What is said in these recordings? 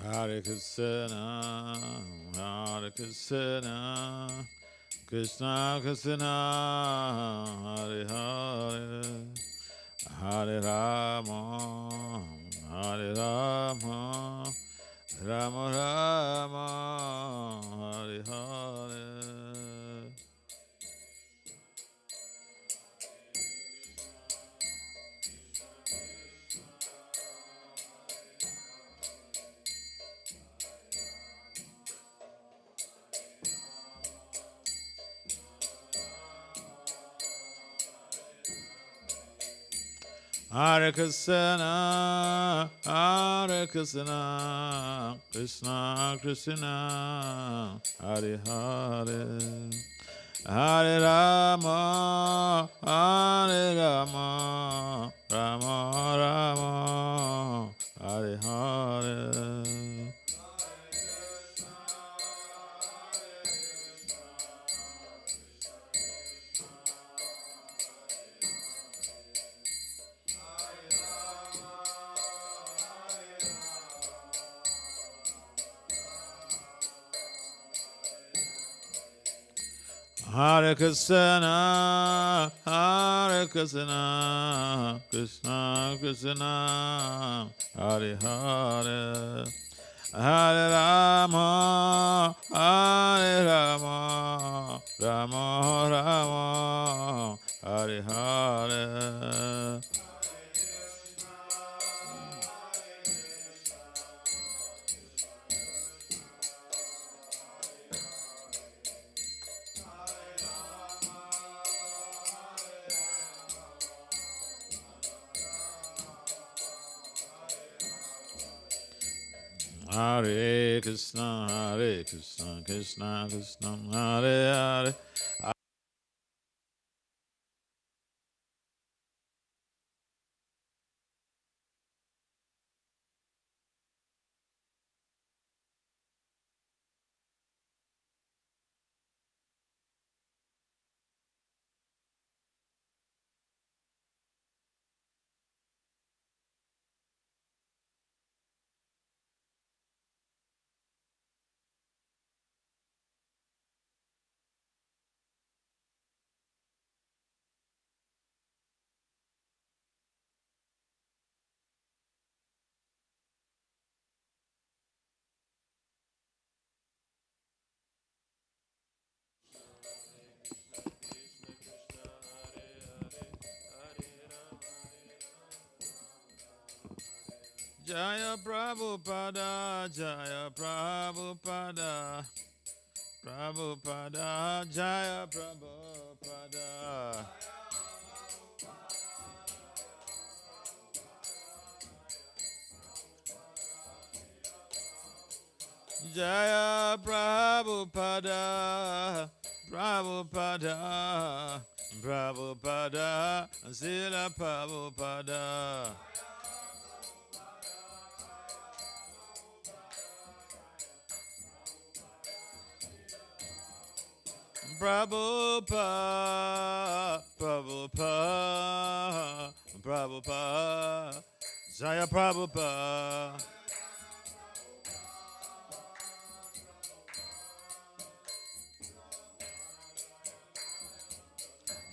Hare Krishna, Hare Krishna, Krishna Krishna, Hare Hare, Hare Rama, Hare Rama, Rama Rama, Hare Hare. Hare Krishna, Hare Krishna, Krishna Krishna, Hare Hare, Hare Rama, Hare Rama, Rama Rama, Hare Hare. Hare Krishna, Hare Krishna, Krishna Krishna, Hare Hare, Hare Rama, Hare Rama, Rama Rama, Hare Hare. Hare Krishna, Hare Krishna, Krishna Krishna, Hare Hare. Jaya Prabhupada, Jaya Prabhupada, Prabhupada, Jaya Prabhupada. Jaya Prabhupada, Prabhupada, Prabhupada, Srila Prabhupada. Prabhupada, Prabhupada, Prabhupada, Jaya Prabhupada.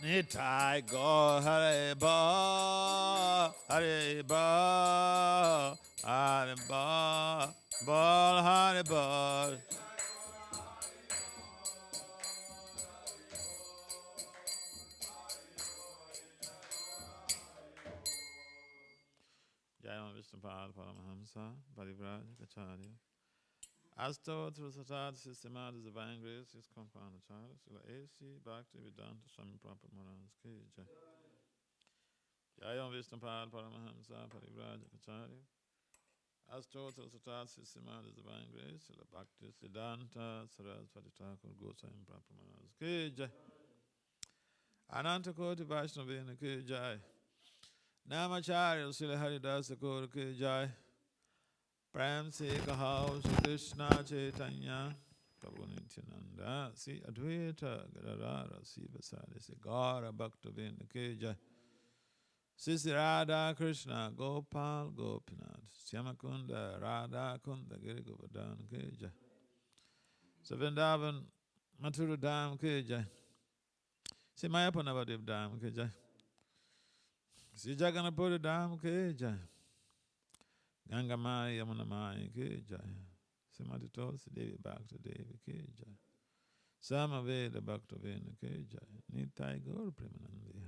Nitai go Hare Ba, Hare Ba, Hare Ba, Ba, Hare Ba. Jaya Vishnupad Paramahamsa, Parivraj Acharya. Asto through Sasad Srimad is divine grace, his compound Acharya, Srila A.C. Bhakti Vedanta Swami Prabhupada Maharaj Ki Jai. Jaya Vishnupad Paramahamsa, Parivraj Acharya. Asto through Sasad Srimad is divine grace, Srila Bhakti Siddhanta Saraswati Thakur Goswami Prabhupada Maharaj Ki Jai. Ananta Koti Vaishnavina Ki Jai. Namacharya Srila Haridasa Kaur Ki Jai. Prem se kahao Shri Krishna Chaitanya Prabhu Nityananda Si Advaita Gadadara Si Vasari Si Gaura Bhakta Vinda Ki Jai. Sisi Radha Krishna Gopal Gopinath Shyamakunda Radha Kunda Giri Govardhan Ki Jai. So Vrindavan Mathura Dham Ki Jai. Si Mayapur Navadip Dham Ki Jai. Si Jagannath Dham Ki Jai. Ganga Maya Yamuna Maya Ki Jai. Simati Tulsi Devi Bhakti Devi Ki Jai. Samaveda Bhakta Vena Ki Jai. Nitai Gaur Premanandi.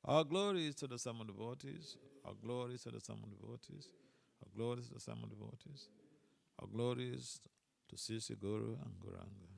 All glories to the Sama devotees. All glories to the Sama devotees. All glories to the Sama devotees. All glories to Sisi Guru and Guranga.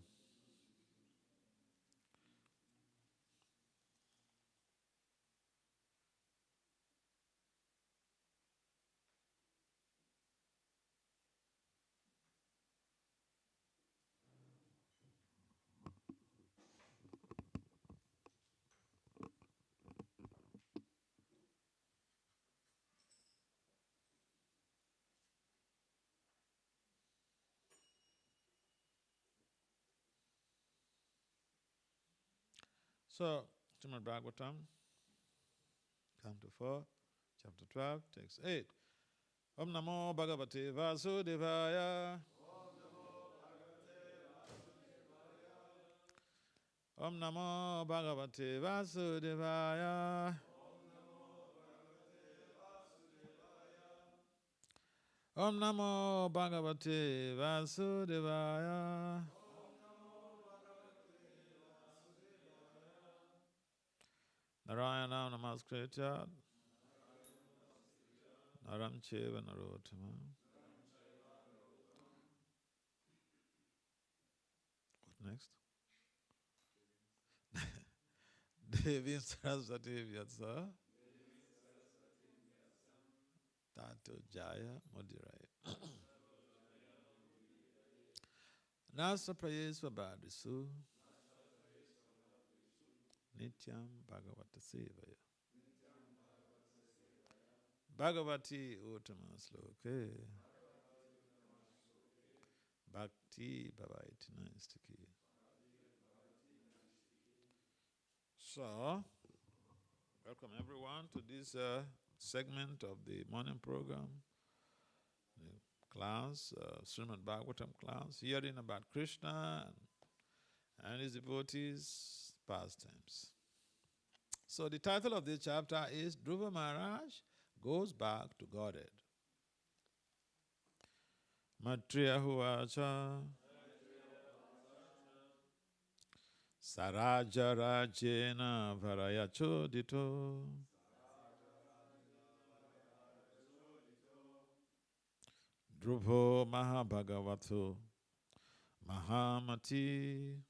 So, Srimad Bhagavatam, Canto 4, Chapter 12, Text 8. Om Namo Bhagavate Vasudevaya. Om Namo Bhagavate Vasudevaya. Om Namo Bhagavate Vasudevaya. Narayana Namaskritya Naram Cheva Narottama. What next? Devi Saraswati Vyatsa Tato Jaya Modirai. Nasa Prayesva Bhadrisu Nityam Bhagavata Sevaya. Bhagavati Uttama Sloke Bhakti Bhavaiti Naistaki. So, welcome everyone to this segment of the morning program, the class, Srimad Bhagavatam class, hearing about Krishna and his devotees' pastimes. So the title of this chapter is Dhruva Maharaj Goes Back to Godhead. Matriya Huvacha Saraja Rajena Varayachodito Dhruvo Mahabhagavato Mahamati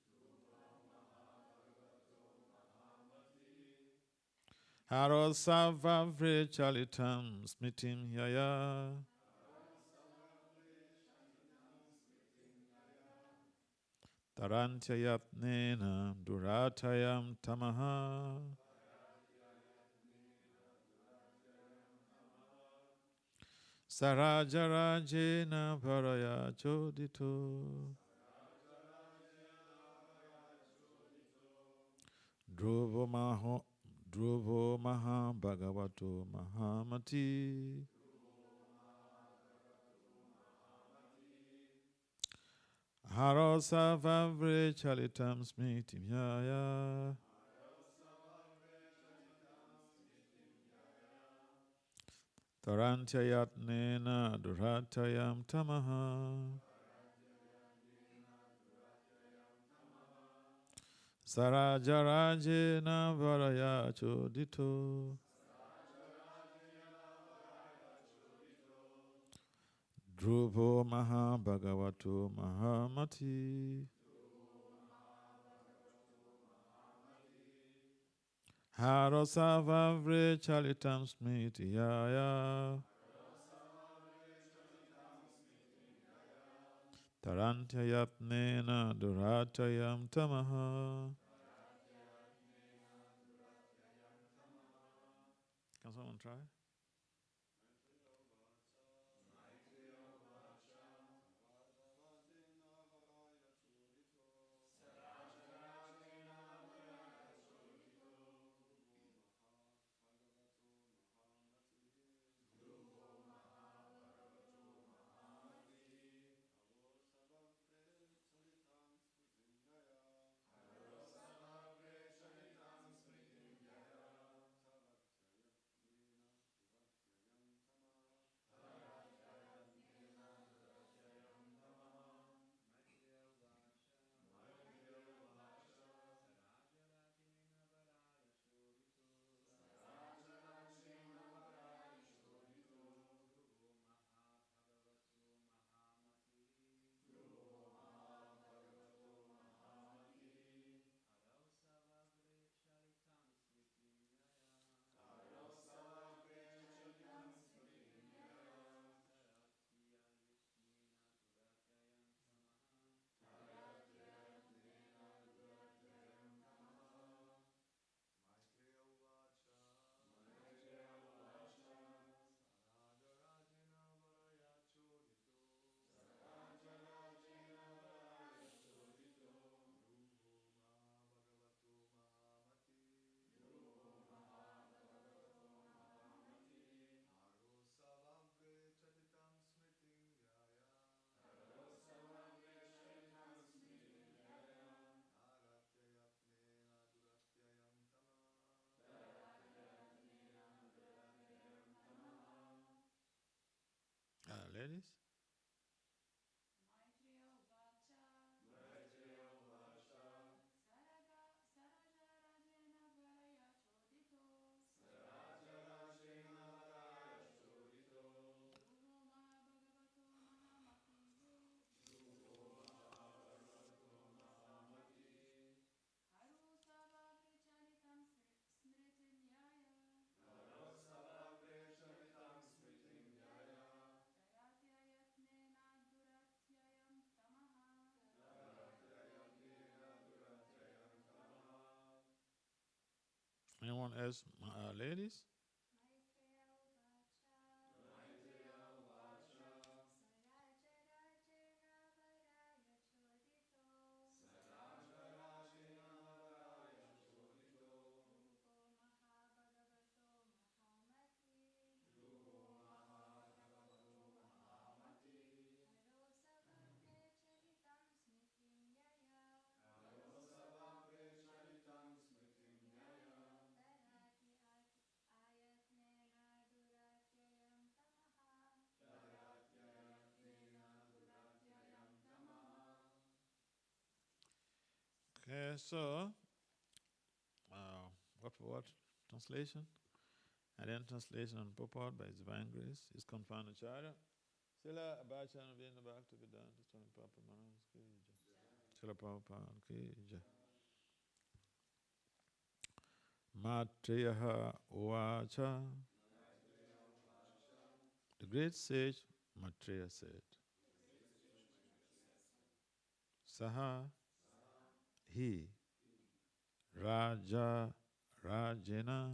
Harosavavre Chalitam Smitim Yaya Tarantyayatnena Duratayam Tamaha Sarajarajena Varaya Chodito Dhruvo Maha Bhagavato Mahamati Harosavavre Chalitam Smitim Yaya Tarantyayatnena Duratayam Tamaha Sarajarajena Varaya Chodito Dhruvo Maha Bhagavato Mahamati Harosavavre Chalitam Smiti Yaya Tarantyayatnena Duratayam Tamaha. Can someone try? Ladies? Anyone else? Ladies? Okay, so what for what? Translation? And then translation on purport by His Divine Grace is confound Acharya. Sila Abhachan Vina Bhakti Vedanta Swami Papa Maharaj Ki Jai. Sila Prabhupada Ki Jai. Matriyaha Uvacha. The great sage Maitreya said, Saha, he, Raja Rajena,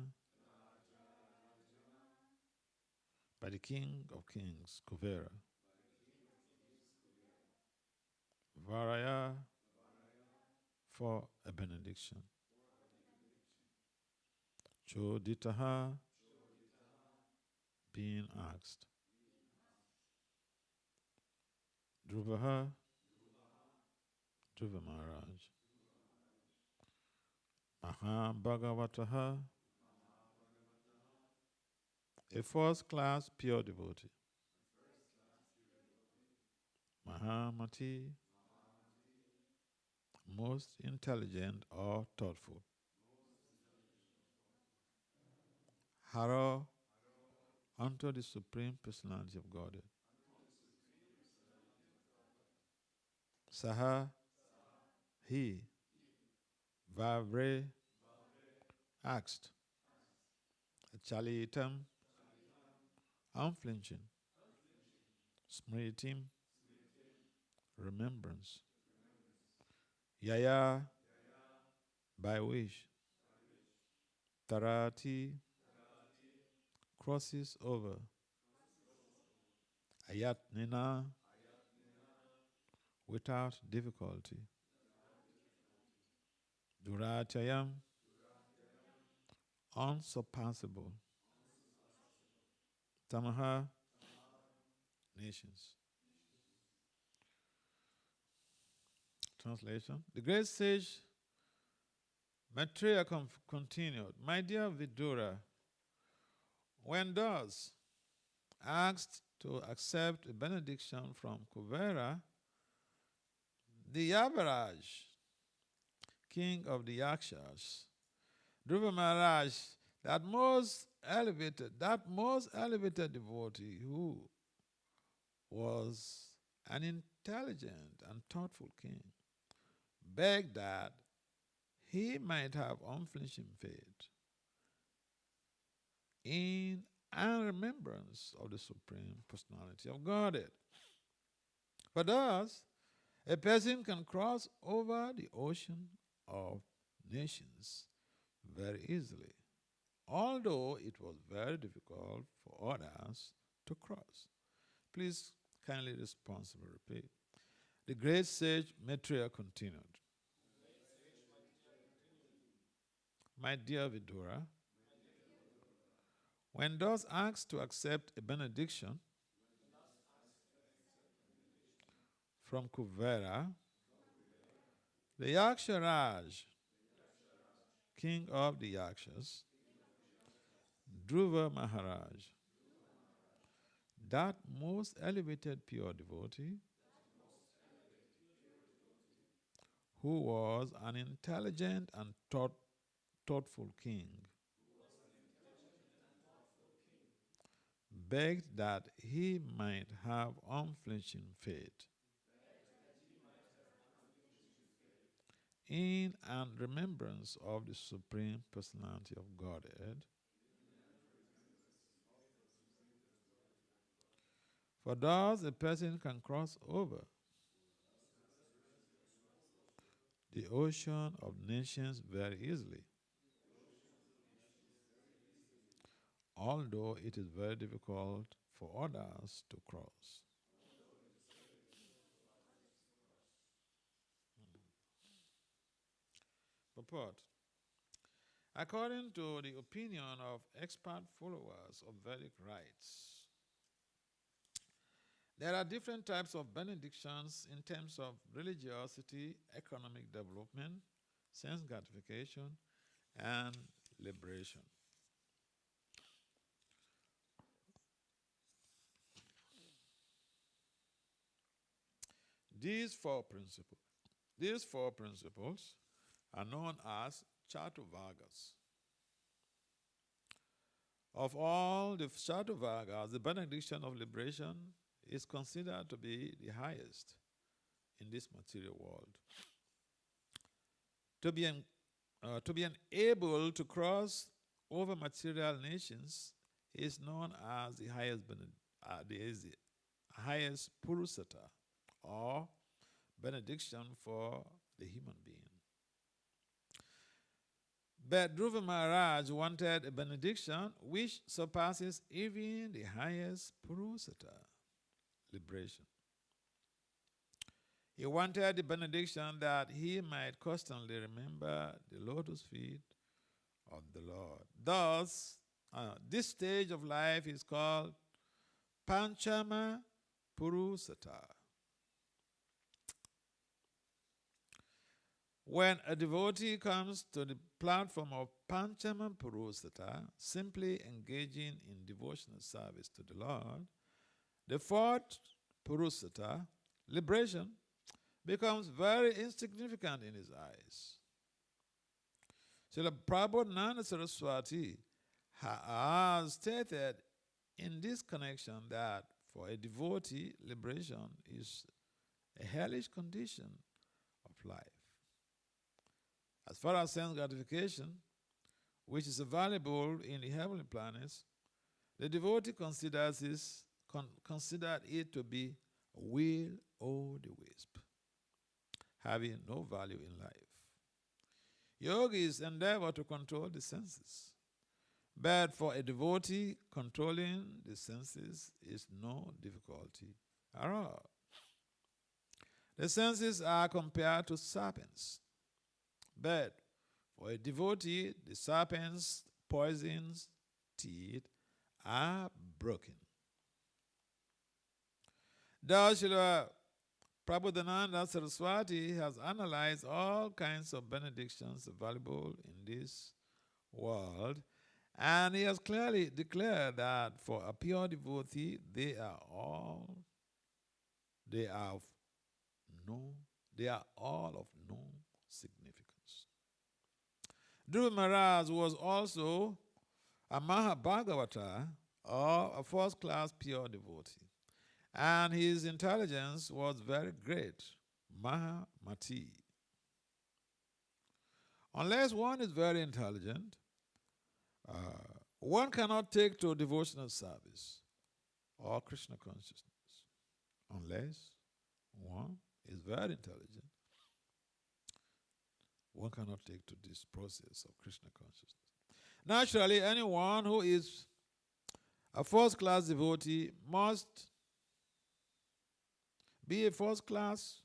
by the King of Kings, Kuvera, Varaya, for a benediction, Choditaha, being asked, Dhruvaha, Dhruva Maharaj, Mahabhagavataha, a first-class pure devotee, Mahamati, most intelligent or thoughtful, Hara, unto the Supreme Personality of Godhead, Saha, he, Vavre, asked, Chalitam, unflinching, Smritim, remembrance, Yaya, by wish, Tarati, crosses over, Ayatnina, without difficulty, Duratayam, unsurpassable, Tamaha, nations. Translation. The great sage Maitreya continued, My dear Vidura, when thus asked to accept a benediction from Kuvera, the Yavaraj, king of the Yakshas, Dhruva Maharaj, that most elevated devotee who was an intelligent and thoughtful king, begged that he might have unflinching faith in and remembrance of the Supreme Personality of Godhead. For thus, a person can cross over the ocean of nations very easily, although it was very difficult for others to cross. Please kindly responsibly repeat. The great sage Maitreya continued, My dear Vidura, when thus asked to accept a benediction from Kuvera, the Yaksharaj, king of the Yakshas, Dhruva Maharaj, that most elevated pure devotee, who was an intelligent and thoughtful king, begged that he might have unflinching faith in and remembrance of the Supreme Personality of Godhead. For thus a person can cross over the ocean of nations very easily, although it is very difficult for others to cross. Purport. According to the opinion of expert followers of Vedic rites, there are different types of benedictions in terms of religiosity, economic development, sense gratification, and liberation. These four principles are known as Chaturvargas. Of all the Chaturvargas, the benediction of liberation is considered to be the highest in this material world. To be unable to cross over material nations is known as the highest purusata, or benediction for the human being. But Dhruva Maharaj wanted a benediction which surpasses even the highest purusata, liberation. He wanted the benediction that he might constantly remember the lotus feet of the Lord. Thus, this stage of life is called Panchama Purusata. When a devotee comes to the platform of Panchama Purusata, simply engaging in devotional service to the Lord, the fourth Purusata, liberation, becomes very insignificant in his eyes. Srila Prabhupada Saraswati has stated in this connection that for a devotee, liberation is a hellish condition of life. As far as sense gratification, which is available in the heavenly planets, the devotee considers it to be a will-o'-the-wisp, having no value in life. Yogis endeavor to control the senses, but for a devotee, controlling the senses is no difficulty at all. The senses are compared to serpents, but for a devotee, the serpent's poisons teeth are broken. Thus, Srila Prabhupada Saraswati has analyzed all kinds of benedictions available in this world, and he has clearly declared that for a pure devotee, they are all of no significance. Dhruva Maharaj was also a Mahabhagavata, or a first-class pure devotee, and his intelligence was very great, Mahamati. Unless one is very intelligent, one cannot take to devotional service or Krishna consciousness. Unless one is very intelligent, one cannot take to this process of Krishna consciousness. Naturally, anyone who is a first-class devotee must be a first-class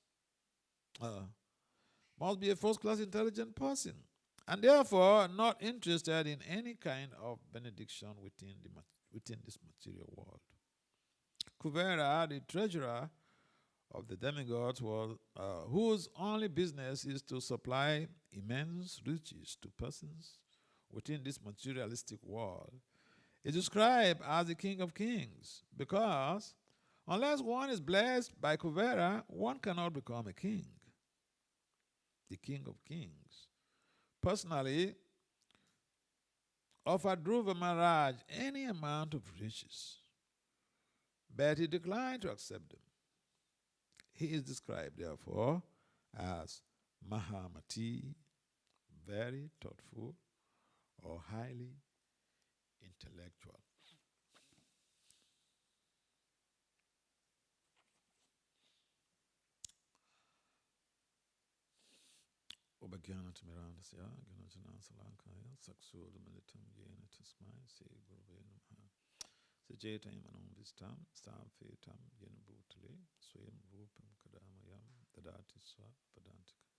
intelligent person, and therefore not interested in any kind of benediction within this material world. Kuvera, the treasurer of the demigods, whose only business is to supply immense riches to persons within this materialistic world, is described as the King of Kings because unless one is blessed by Kuvera, one cannot become a king. The King of Kings personally offered Dhruva Maharaj any amount of riches, but he declined to accept them. He is described, therefore, as Mahamati, very thoughtful or highly intellectual. Obagyanatimirandasya, Ganajanansalankaya, Saksudamilitam Yena Tasmai, Se Gurve Namaha. Sajetam Anum Vistam, Stamfetam Yenabutali, Swayam Rupam Kadamayam, Dadati Swa Padantika.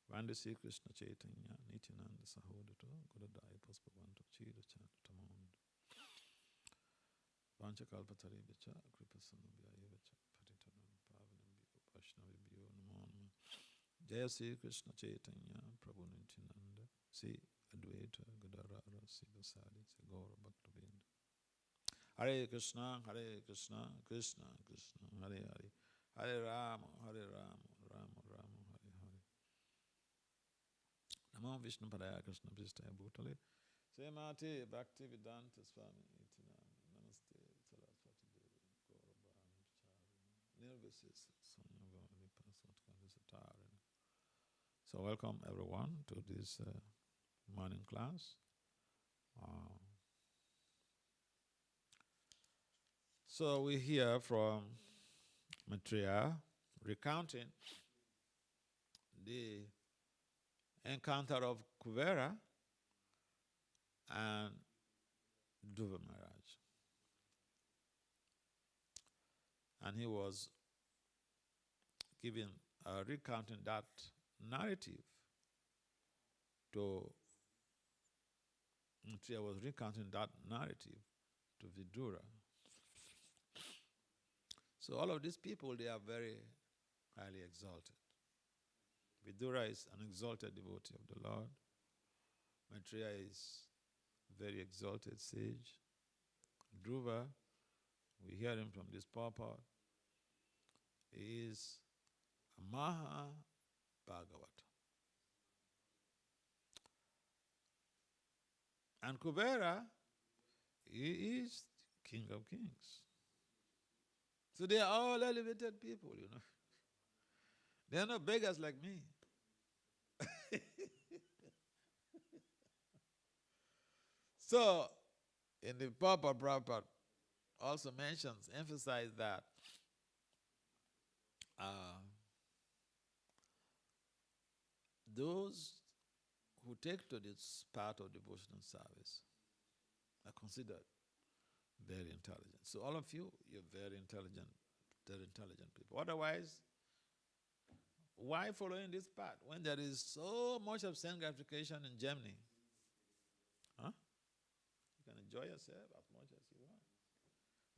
Vanda Sri Krishna Chaitanya, Nityananda Sahodato, Gurudaya Paspavanto Chira Chatatamond. Vancha Kalpatari Vicha, Kripasanam Vyayevacha, Patitanam Pavanam Vaishnavibhyo Namo. Jaya Sri Krishna Chaitanya, Prabhu Nityananda, Sri Advaita Gadarara, Sri Vasadi, Sri Gaura Bhaktavinda. Hare Krishna, Krishna Krishna, Hare Hare, Hare Rama, Rama Rama, Hare Hare. Namo Vishnu Padaya Krishna Pristaya Bhutale, Srimad Bhakti Vedanta Swami Itinam, Namaste Saraswati Devi, Gaura Brahmacharya, Nirvisis, Sanyavali Pasatkanda Satarana. So welcome everyone to this morning class. So we hear from Maitreya recounting the encounter of Kuvera and Dhruva Maharaj. And he was recounting that narrative to Maitreya was recounting that narrative to Vidura. So all of these people, they are very highly exalted. Vidura is an exalted devotee of the Lord. Maitreya is a very exalted sage. Dhruva, we hear him from this purport, is a Maha Bhagavatam. And Kuvera, he is King of Kings. So they are all elevated people, you know. They are not beggars like me. So, in the Prabhupada also emphasized that those who take to this part of devotional service are considered very intelligent. So all of you, you're very intelligent people. Otherwise, why following this path when there is so much of sense gratification in Germany? Huh? You can enjoy yourself as much as you want.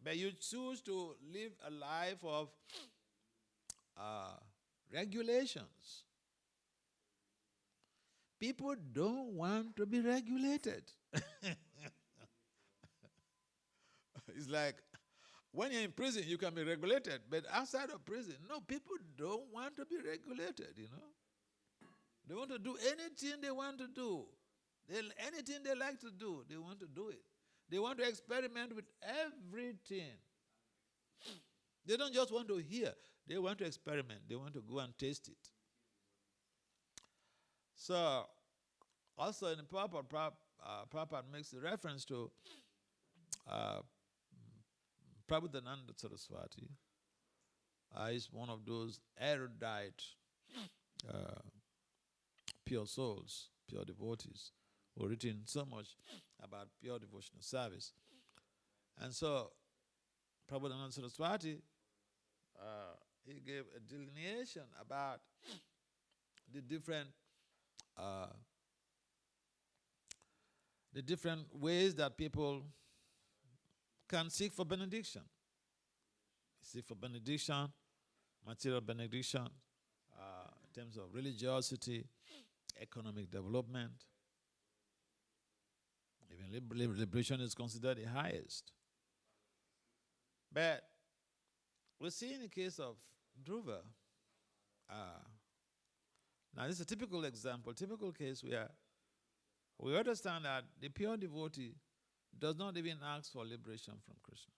But you choose to live a life of regulations. People don't want to be regulated. It's like when you're in prison, you can be regulated, but outside of prison, no, people don't want to be regulated, you know. They want to do anything they want to do. Anything they like to do, they want to do it. They want to experiment with everything. They don't just want to hear. They want to experiment. They want to go and taste it. So, also in the Prabhupada makes a reference to Prabhupada Saraswati is one of those erudite, pure souls, pure devotees, who have written so much about pure devotional service. And so, Prabhupada Saraswati, he gave a delineation about the different ways that people can seek for benediction. Seek for benediction, material benediction, in terms of religiosity, economic development, Even liberation is considered the highest. But we see in the case of Dhruva, now this is a typical example, typical case where we understand that the pure devotee does not even ask for liberation from Krishna.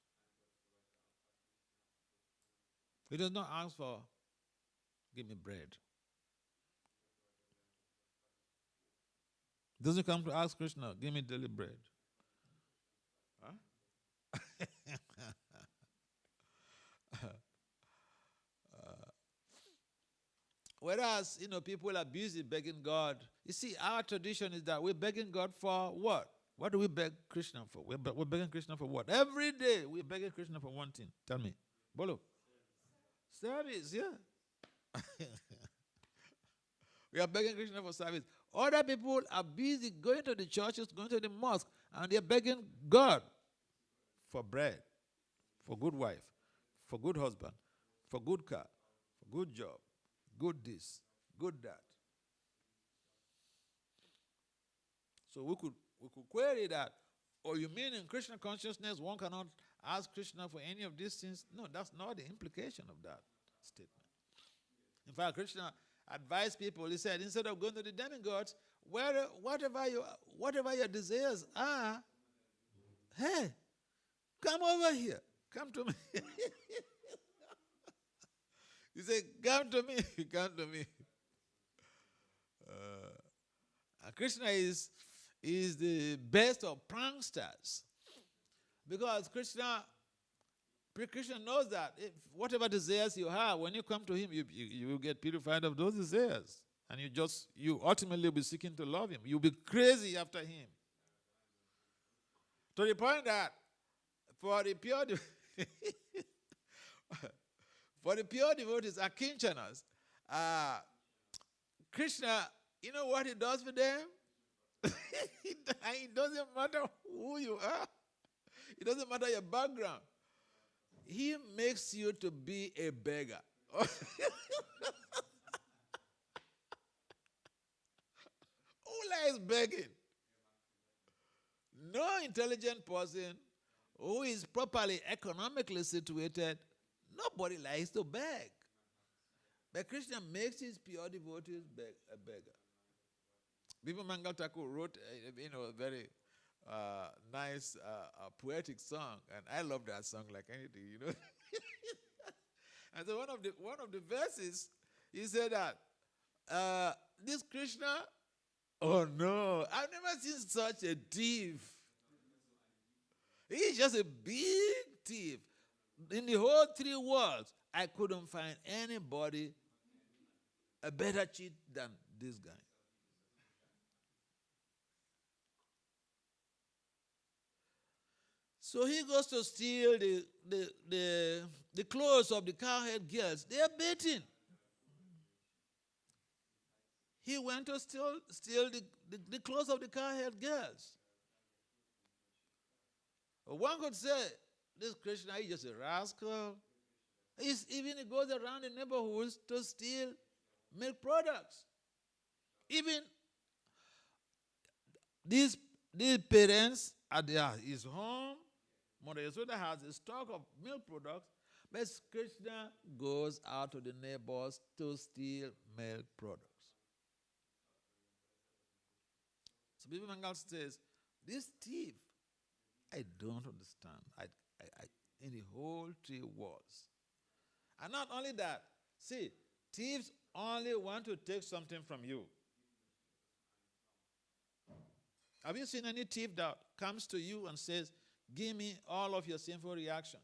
He does not ask for, give me bread. Doesn't come to ask Krishna, give me daily bread. Huh? Whereas, people are busy begging God. You see, our tradition is that we're begging God for what? What do we beg Krishna for? We're begging Krishna for what? Every day we're begging Krishna for one thing. Tell me. Bolo. Service, yeah. We are begging Krishna for service. Other people are busy going to the churches, going to the mosque, and they're begging God for bread, for good wife, for good husband, for good car, for good job, good this, good that. So we could query that. Or you mean in Krishna consciousness one cannot ask Krishna for any of these things? No, that's not the implication of that statement. In fact, Krishna advised people, he said, instead of going to the demigods, whatever your desires are, hey, come over here. Come to me. He said, come to me. Come to me. Krishna is the best of pranksters. Because Krishna knows that if whatever desires you have, when you come to him, you will get purified of those desires. And you ultimately will be seeking to love him. You'll be crazy after him. To the point that for the pure devotees, Akinchanas, Krishna, you know what he does for them? It doesn't matter who you are. It doesn't matter your background. He makes you to be a beggar. Who likes begging? No intelligent person who is properly economically situated, nobody likes to beg. But Krishna makes his pure devotees a beggar. Bipa Mangal Thakur wrote a very nice poetic song, and I love that song like anything, And so one of the verses, he said that this Krishna, oh no, I've never seen such a thief. He's just a big thief. In the whole 3 worlds, I couldn't find anybody a better cheat than this guy. So he goes to steal the clothes of the cowherd girls. They are beating. He went to steal the clothes of the cowherd girls. One could say, this Krishna is just a rascal. He goes around the neighborhoods to steal milk products. Even these parents at his home, Mother Yasoda has a stock of milk products, but Krishna goes out to the neighbors to steal milk products. So Bipa Mangal says, this thief, I don't understand. In the whole 3 worlds. And not only that, see, thieves only want to take something from you. Have you seen any thief that comes to you and says, give me all of your sinful reactions?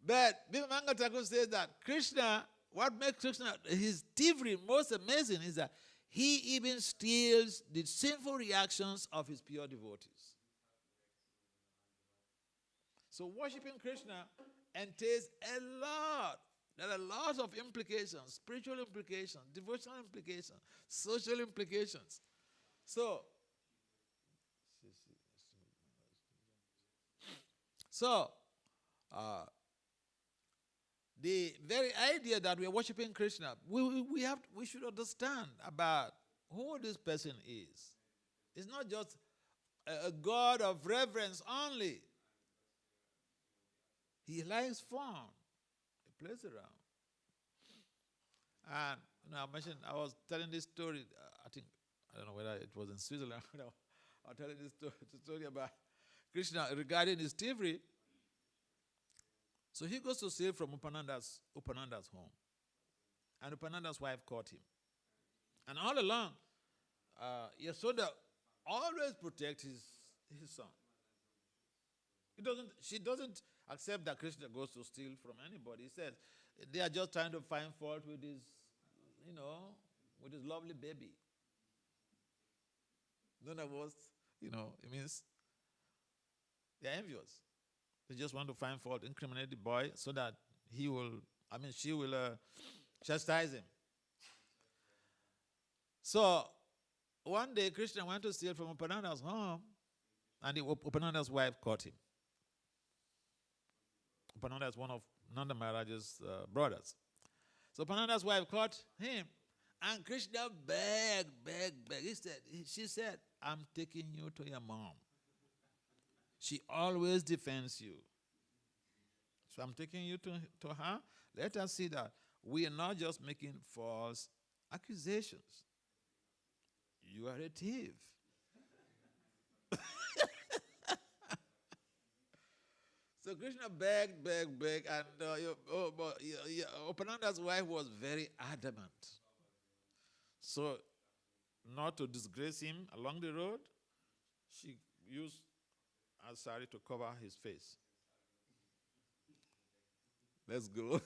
But Bipa Mangal Thakur says that Krishna, what makes Krishna, his thievery most amazing is that he even steals the sinful reactions of his pure devotees. So worshiping Krishna entails a lot. There are lots of implications, spiritual implications, devotional implications, social implications. So the very idea that we are worshiping Krishna, we should understand about who this person is. It's not just a God of reverence only. He likes fun. He plays around. And I was telling this story, I don't know whether it was in Switzerland. I was telling this story about Krishna regarding his thievery. So he goes to steal from Upananda's home. And Upananda's wife caught him. And all along, Yasoda always protects his son. She doesn't accept that Krishna goes to steal from anybody. He says they are just trying to find fault with his lovely baby. None of us, it means they're envious. They just want to find fault, incriminate the boy so that she will chastise him. So one day Krishna went to steal from Upananda's home, and Upananda's wife caught him. Upananda is one of Nanda Maharaj's brothers. So Upananda's wife caught him, and Krishna begged. She said, I'm taking you to your mom. She always defends you. So I'm taking you to her. Let us see that we are not just making false accusations. You are a thief. So Krishna begged, and Upananda's wife was very adamant. So, not to disgrace him along the road, she used a sari to cover his face. Let's go.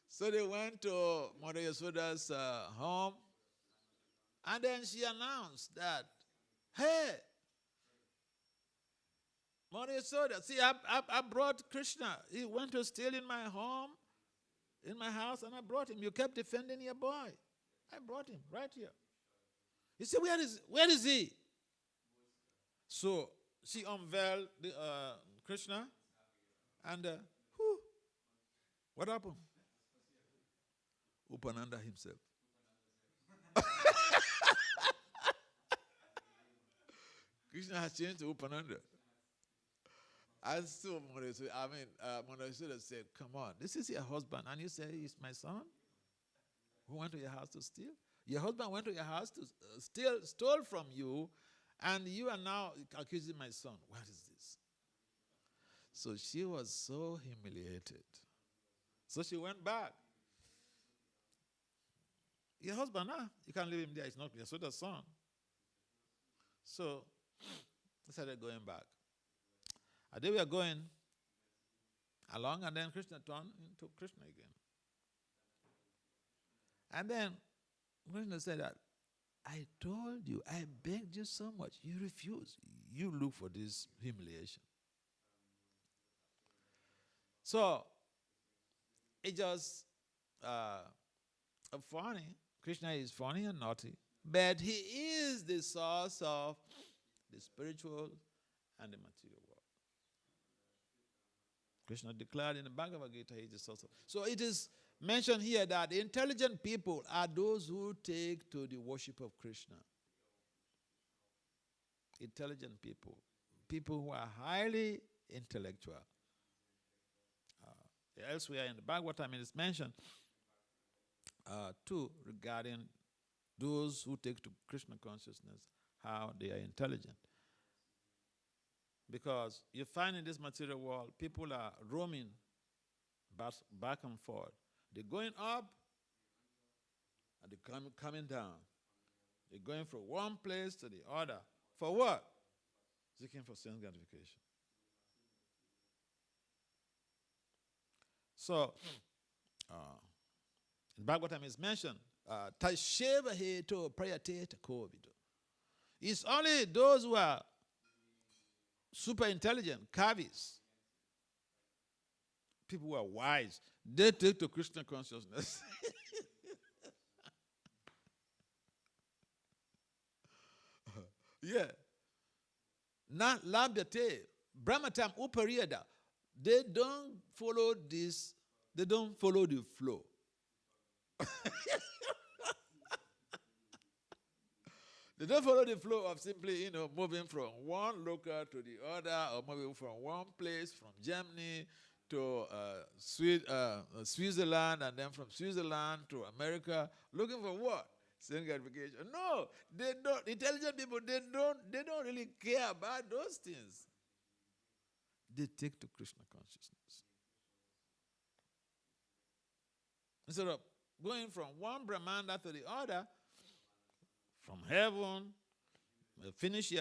So they went to Mother Yasoda's home, and then she announced that, hey, Mother Yasoda, see, I brought Krishna. He went to steal in my home, in my house, and I brought him. You kept defending your boy. I brought him right here. He said, where is he? So she unveiled Krishna, and what happened? Upananda himself. Krishna has changed to Upananda. And so Mother Yasoda said, come on, this is your husband, and you say he's my son? Who went to your house to steal? Your husband went to your house to stole from you, and you are now accusing my son. What is this? So she was so humiliated. So she went back. Your husband, you can't leave him there. It's not Yasoda's son. So they started going back. And they were going along, and then Krishna turned into Krishna again. And then Krishna said that, I told you, I begged you so much. You refused. You look for this humiliation. So it just funny. Krishna is funny and naughty, but he is the source of the spiritual and the material world. Krishna declared in the Bhagavad Gita, he is the source of. So it is mentioned here that the intelligent people are those who take to the worship of Krishna. Intelligent people. People who are highly intellectual. Elsewhere in the Bhagavatam it is mentioned too regarding those who take to Krishna consciousness, how they are intelligent. Because you find in this material world, people are roaming back and forth. They're going up and they're coming down. They're going from one place to the other. For what? Seeking for sense gratification. So, in Bhagavatam is mentioned, Tasheva heto prayate takovido. It's only those who are super intelligent, kavis, people who are wise, they take to Krishna consciousness. Yeah. Na labhyate brahmatam upariada. They don't follow this. They don't follow the flow. They don't follow the flow of simply, moving from one local to the other, or moving from one place, from Germany to Switzerland, and then from Switzerland to America, looking for what? Same gratification. No, they don't. Intelligent people, they don't really care about those things. They take to Krishna consciousness. Instead of going from one Brahmanda to the other, from heaven, finish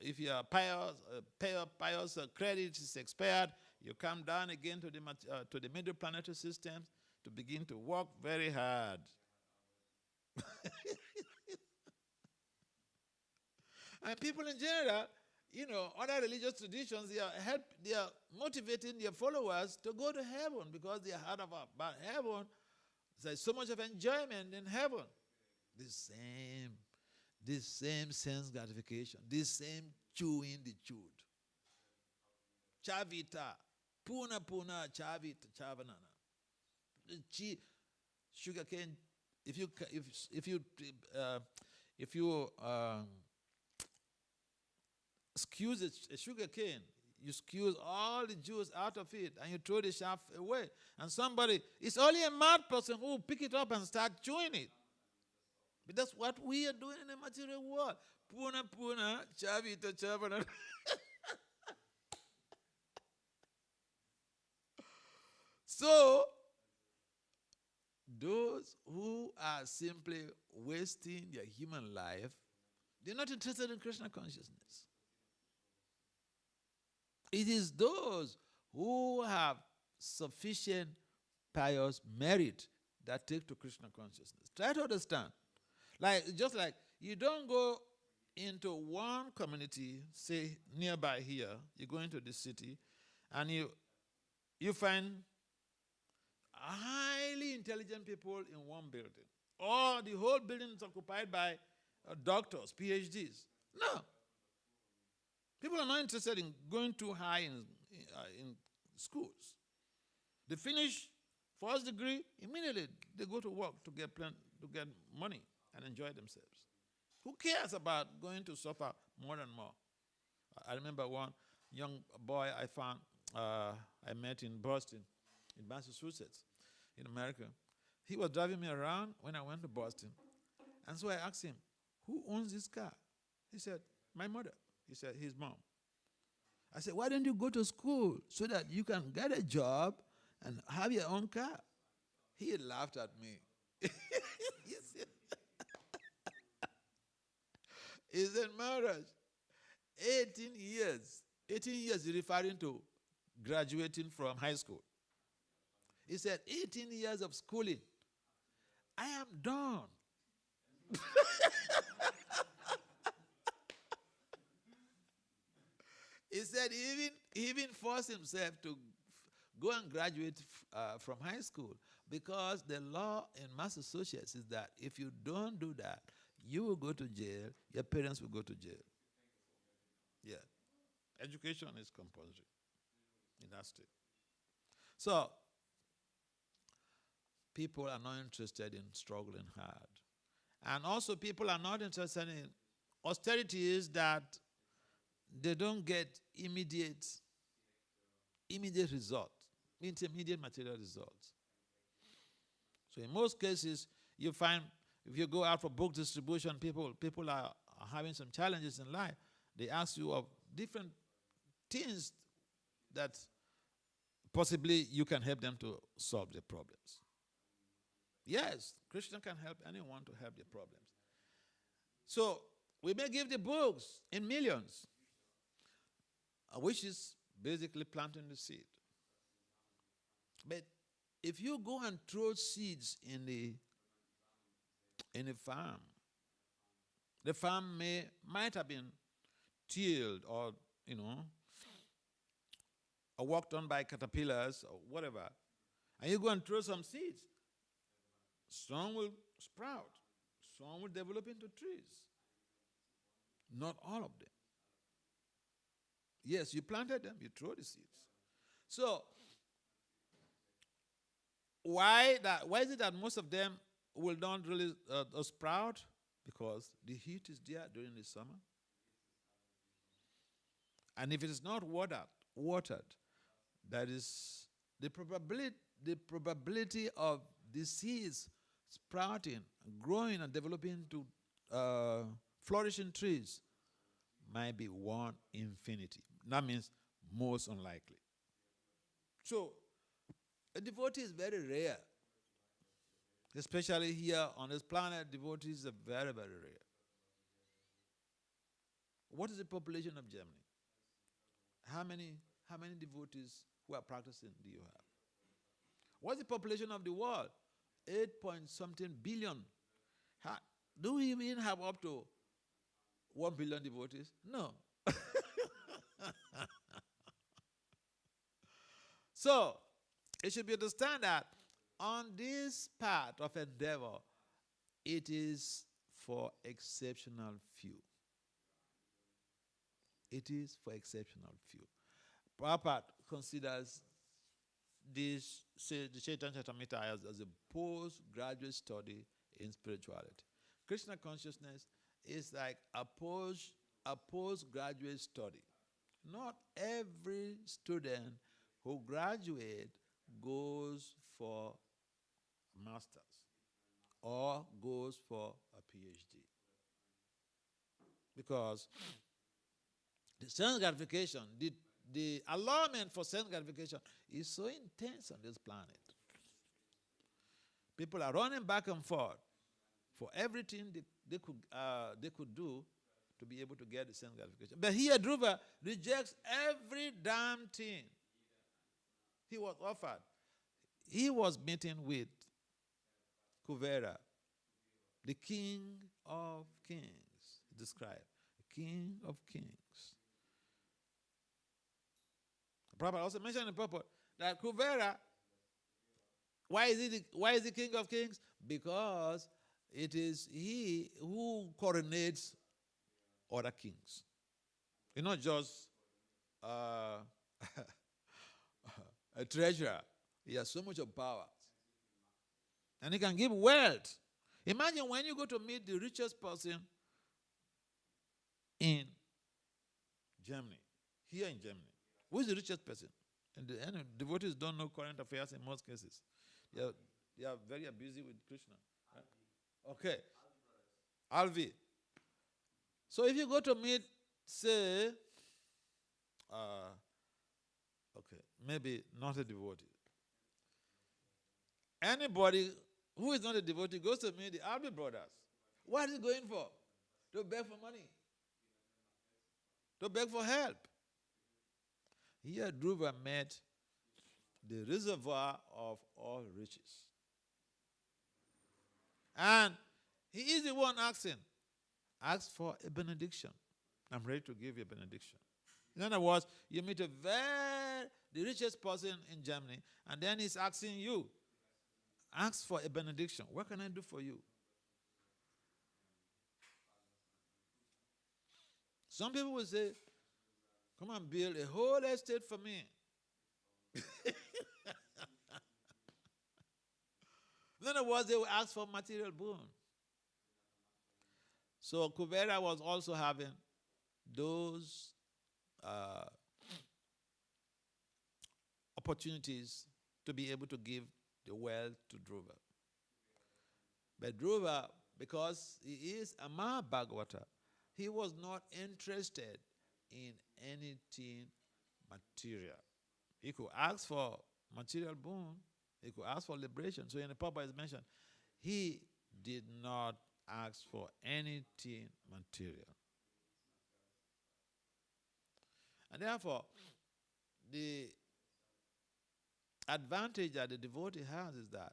if you are pious, pay your pious credit is expired, you come down again to the middle planetary systems to begin to work very hard. And people in general, other religious traditions, they are motivating their followers to go to heaven because they heard about heaven. There's so much of enjoyment in heaven. This same sense gratification, this same chewing the chewed. Chavita, puna chavita, chavanana. Sugar cane. If you squeeze a sugar cane, you squeeze all the juice out of it and you throw the shaft away. And it's only a mad person who will pick it up and start chewing it. But that's what we are doing in the material world. Puna, chavita, chavana. So, those who are simply wasting their human life, they're not interested in Krishna consciousness. It is those who have sufficient pious merit that take to Krishna consciousness. Try to understand. Just like you don't go into one community, say nearby here, you go into the city, and you find highly intelligent people in one building. Or the whole building is occupied by doctors, PhDs. No. People are not interested in going too high in schools. They finish first degree, immediately they go to work to get money and enjoy themselves. Who cares about going to suffer more and more? I remember one young boy I met in Boston, in Massachusetts, in America. He was driving me around when I went to Boston. And so I asked him, who owns this car? He said, my mother. He said, his mom. I said, why don't you go to school so that you can get a job and have your own car? He laughed at me. He said, Maharaj, 18 years. 18 years is referring to graduating from high school. He said, 18 years of schooling. I am done. He said he even forced himself to go and graduate from high school because the law in Massachusetts is that if you don't do that, you will go to jail, your parents will go to jail. Yeah. Education is compulsory in that state. So, people are not interested in struggling hard. And also people are not interested in austerities that they don't get immediate result, immediate material results. So in most cases, you find if you go out for book distribution, people are having some challenges in life. They ask you of different things that possibly you can help them to solve their problems. Yes, Krishna can help anyone to help their problems. So we may give the books in millions, which is basically planting the seed. But if you go and throw seeds in a farm, the farm might have been tilled or worked on by caterpillars or whatever, and you go and throw some seeds. Some will sprout. Some will develop into trees. Not all of them. Yes, you planted them, you throw the seeds. So, why is it that most of them will not really sprout? Because the heat is there during the summer. And if it is not watered, that is the probability of the seeds sprouting, growing, and developing to flourishing trees might be 1 infinity. That means most unlikely. So, a devotee is very rare. Especially here on this planet, devotees are very, very rare. What is the population of Germany? How many devotees who are practicing do you have? What's the population of the world? 8-point-something billion. Do we even have up to 1 billion devotees? No. So, it should be understood that on this path of endeavor, it is for exceptional few. It is for exceptional few. Prabhupada considers this, the Chaitanya Charitamrita as a postgraduate study in spirituality. Krishna consciousness is like a postgraduate study. Not every student who graduates goes for a master's or goes for a PhD. Because the sense gratification, the allurement for sense gratification is so intense on this planet. People are running back and forth for everything they could do to be able to get the sense gratification. But here, Dhruva rejects every damn thing he was offered. He was meeting with Kuvera, the king of kings, described, the king of kings. Prabhupada also mentioned in purport that Kuvera, why is he king of kings? Because it is he who coronates other kings. He's not just a treasurer. He has so much of power. And he can give wealth. Imagine when you go to meet the richest person in Germany, here in Germany. Who is the richest person? And devotees don't know current affairs in most cases. They are very busy with Krishna. Right? Okay. Alvi. So if you go to meet, say, okay, maybe not a devotee. Anybody who is not a devotee goes to meet the Alvi brothers. What is he going for? To beg for money. To beg for help. Here Dhruva met the reservoir of all riches. And he is the one asking. Ask for a benediction. I'm ready to give you a benediction. In other words, you meet the richest person in Germany, and then he's asking you, ask for a benediction. What can I do for you? Some people will say, come and build a whole estate for me. In other words, they will ask for material boon. So Kuvera was also having those opportunities to be able to give the wealth to Dhruva. But Dhruva, because he is a Mahabhagavata, he was not interested in anything material. He could ask for material boon, he could ask for liberation. So in the Papa is mentioned, he did not ask for anything material. And therefore, the advantage that the devotee has is that,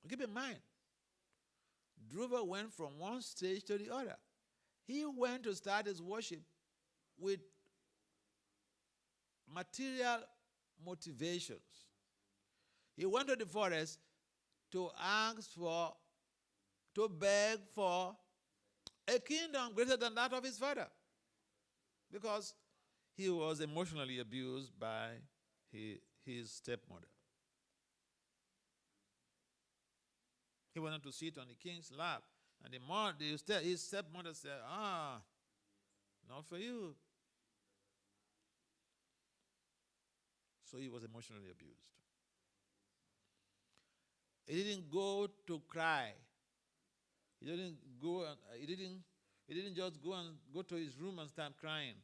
keep in mind, Dhruva went from one stage to the other. He went to start his worship with material motivations. He went to the forest to beg for a kingdom greater than that of his father, because he was emotionally abused by his stepmother. He wanted to sit on the king's lap. And his stepmother said, not for you. So he was emotionally abused. He didn't go to cry. He didn't just go to his room and start crying.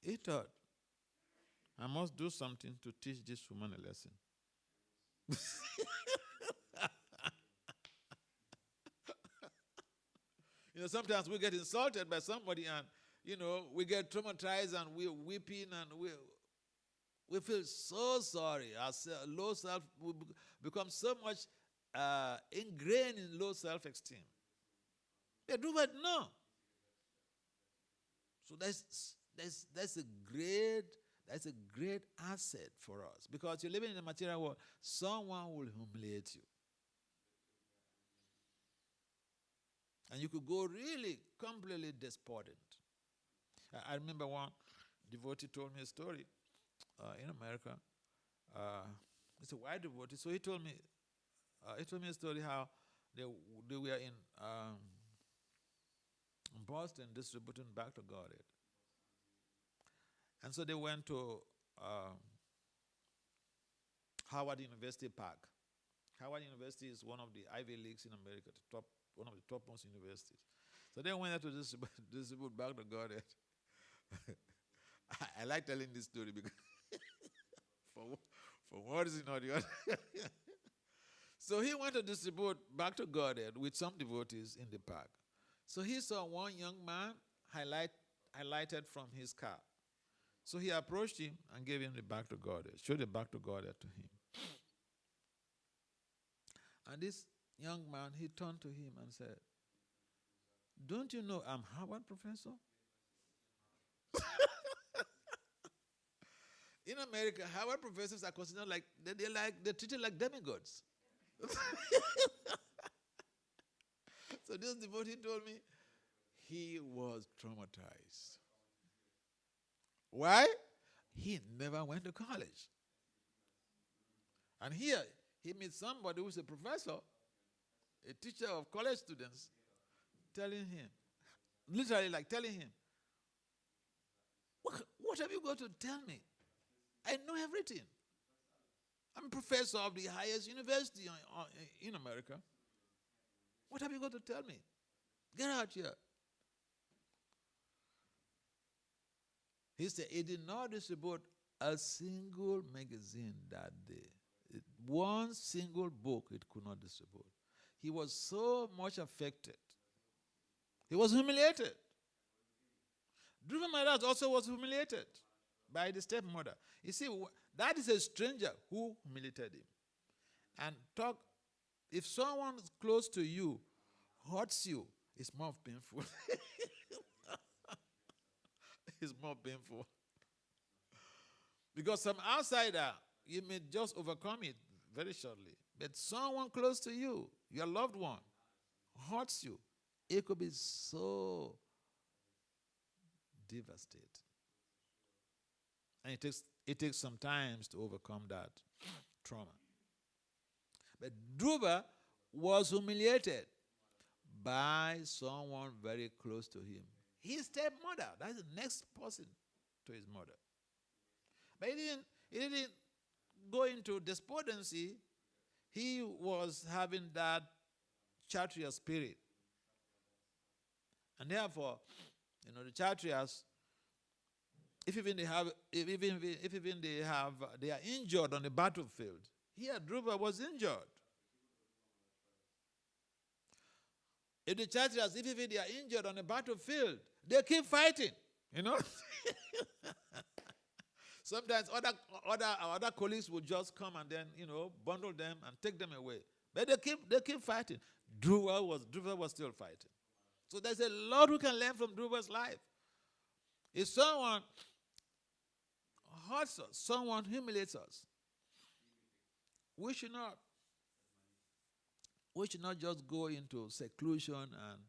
He thought, I must do something to teach this woman a lesson. Sometimes we get insulted by somebody and, we get traumatized and we're weeping and we feel so sorry. Our low self, we become so much ingrained in low self-esteem. They do what? No. So that's a great asset for us, because you're living in a material world. Someone will humiliate you. And you could go really completely despondent. I remember one devotee told me a story in America. It's a white devotee. So he told me a story how they were in Boston distributing Back to God. And so they went to Howard University Park. Howard University is one of the Ivy Leagues in America, one of the topmost universities. So they went there to distribute Back to God. I like telling this story because for one reason or the other. So he went to distribute Back to God with some devotees in the park. So he saw one young man highlighted from his car. So he approached him and gave him the Back to God, showed the Back to God to him. And this young man, he turned to him and said, don't you know I'm Harvard professor? In America, Harvard professors are considered they're treated like demigods. So this devotee told me he was traumatized. Why? He never went to college. And here, he meets somebody who's a professor, a teacher of college students, telling him, what have you got to tell me? I know everything. I'm a professor of the highest university in America. What have you got to tell me? Get out here. He said he did not distribute a single magazine that day. One single book it could not distribute. He was so much affected. He was humiliated. Dhruva Maharaj also was humiliated by the stepmother. You see, that is a stranger who humiliated him. And if someone close to you hurts you, it's more painful. It's more painful. Because some outsider, you may just overcome it very shortly. But someone close to you, your loved one, hurts you, it could be so devastating. And it takes some time to overcome that trauma. But Dhruva was humiliated by someone very close to him. His stepmother, that's the next person to his mother. But he didn't go into despondency. He was having that Kshatriya spirit. And therefore, the Kshatriyas, if they are injured on the battlefield. Here, Dhruva was injured. If the Kshatriyas, if even they are injured on the battlefield, they keep fighting. Sometimes other colleagues will just come and then bundle them and take them away. But they keep fighting. Dhruva was still fighting. So there's a lot we can learn from Dhruva's life. If someone hurts us, someone humiliates us, we should not just go into seclusion and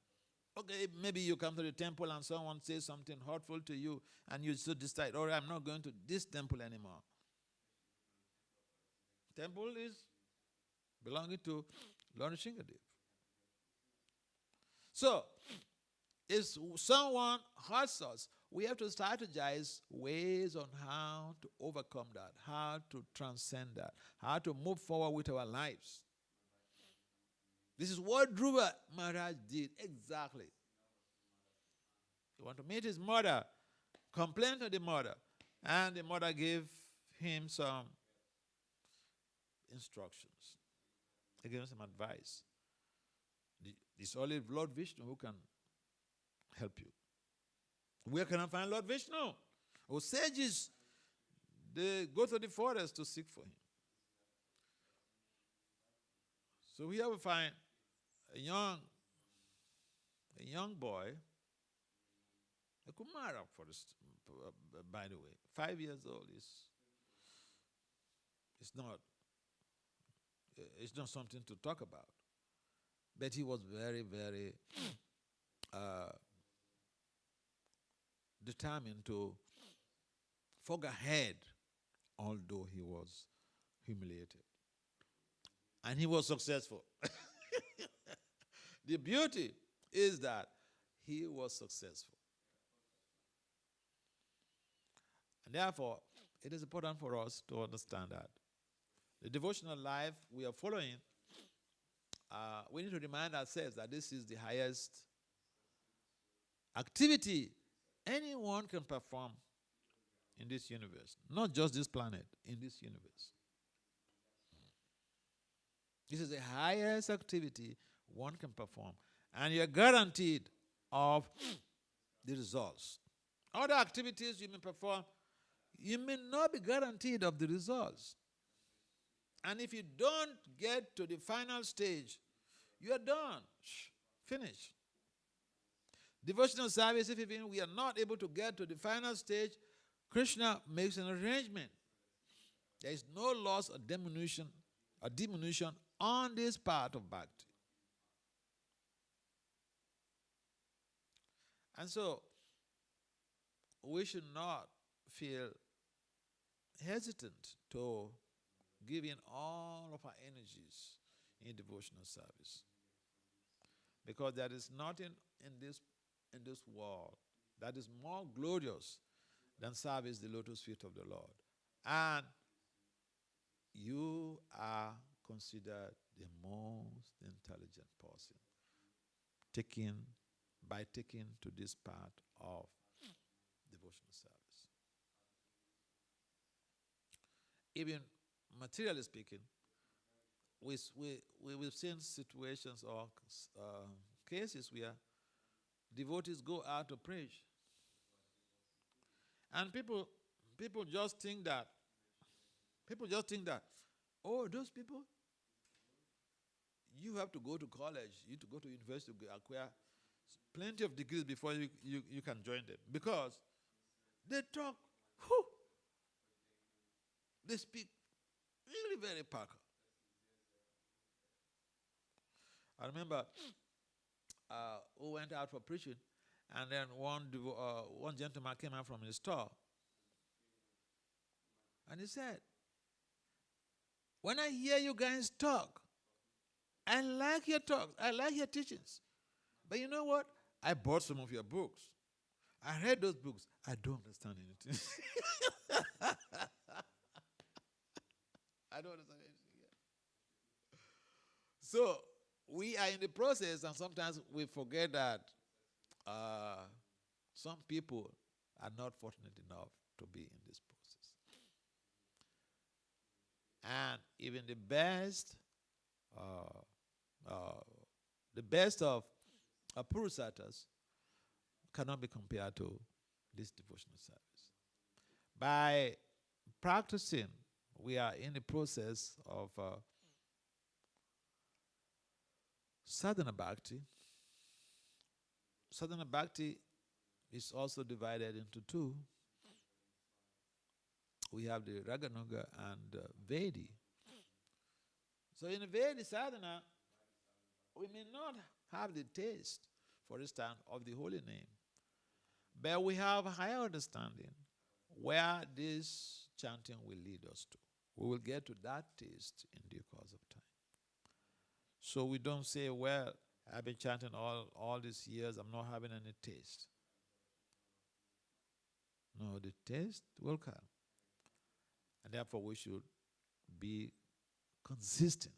Okay, maybe you come to the temple and someone says something hurtful to you and you so decide, all right, I'm not going to this temple anymore. Temple is belonging to Lord Shingadev. So, if someone hurts us, we have to strategize ways on how to overcome that, how to transcend that, how to move forward with our lives. This is what Dhruva Maharaj did exactly. He wanted to meet his mother, complain to the mother, and the mother gave him some instructions. He gave him some advice. It's only Lord Vishnu who can help you. Where can I find Lord Vishnu? Or sages, they go to the forest to seek for him. So here we find a young boy, a Kumara, by the way, 5 years old. It's not something to talk about. But he was very, very determined to forge ahead, although he was humiliated. And he was successful. The beauty is that he was successful. And therefore, it is important for us to understand that the devotional life we are following, we need to remind ourselves that this is the highest activity anyone can perform in this universe. Not just this planet, in this universe. This is the highest activity one can perform. And you're guaranteed of the results. Other activities you may perform, you may not be guaranteed of the results. And if you don't get to the final stage, you are done. Finish. Devotional service, if even we are not able to get to the final stage, Krishna makes an arrangement. There is no loss or diminution on this part of Bhakti. And so, we should not feel hesitant to give in all of our energies in devotional service. Because there is nothing in this world that is more glorious than service the lotus feet of the Lord. And you are considered the most intelligent person by taking to this part of devotional service. Even materially speaking, we've seen situations or cases where devotees go out to preach, and people just think that oh, those people, you have to go to college, you have to go to university to acquire plenty of degrees before you can join them, because they talk, they speak really very parka. I remember we went out for preaching, and then one gentleman came out from his store, and he said, when I hear you guys talk, I like your talks, I like your teachings, but you know what? I bought some of your books. I read those books. I don't understand anything. I don't understand anything yet. So we are in the process, and sometimes we forget that some people are not fortunate enough to be in this process. And even the best of Purusatas cannot be compared to this devotional service. By practicing, we are in the process of sadhana bhakti. Sadhana bhakti is also divided into two. We have the Raganuga and Vedi. So in Vedi sadhana, we may not have the taste for instance, of the holy name. But we have a higher understanding where this chanting will lead us to. We will get to that taste in due course of time. So we don't say, well, I've been chanting all these years, I'm not having any taste. No, the taste will come. And therefore we should be consistent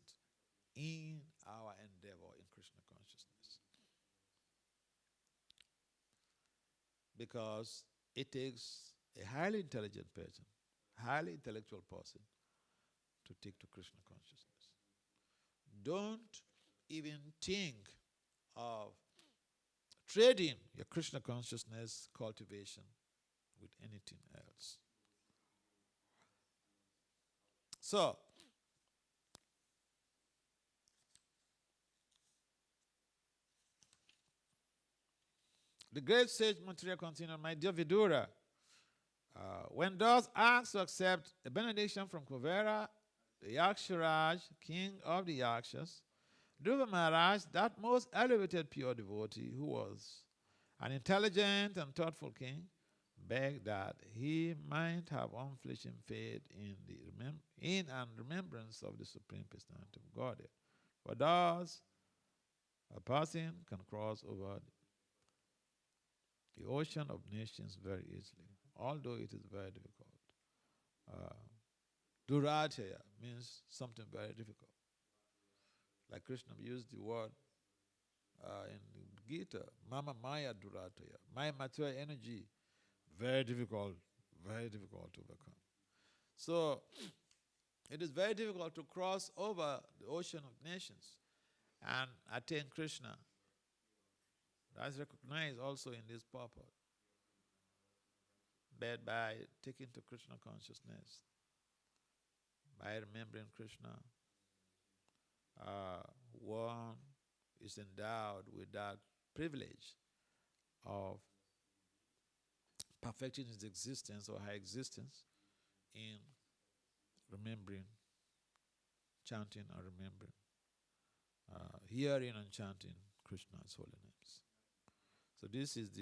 in our endeavor in Krishna consciousness. Because it takes a highly intelligent person, highly intellectual person, to take to Krishna consciousness. Don't even think of trading your Krishna consciousness cultivation with anything else. So, the great sage Maitreya continued, my dear Vidura, when those asked to accept a benediction from Kuvera, the Yaksharaj, king of the Yakshas, Dhruva Maharaj, that most elevated pure devotee who was an intelligent and thoughtful king, begged that he might have unflinching faith in and remembrance of the Supreme Personality of Godhead. For thus, a person can cross over the ocean of nations very easily, although it is very difficult. Durataya means something very difficult. Like Krishna used the word in the Gita, Mama Maya Durataya, my material energy, very difficult to overcome. So, it is very difficult to cross over the ocean of nations and attain Krishna. That is recognized also in this purport. But by taking to Krishna consciousness, by remembering Krishna, one is endowed with that privilege of perfecting his existence or her existence in remembering, chanting or remembering, hearing and chanting Krishna's holy names. So this is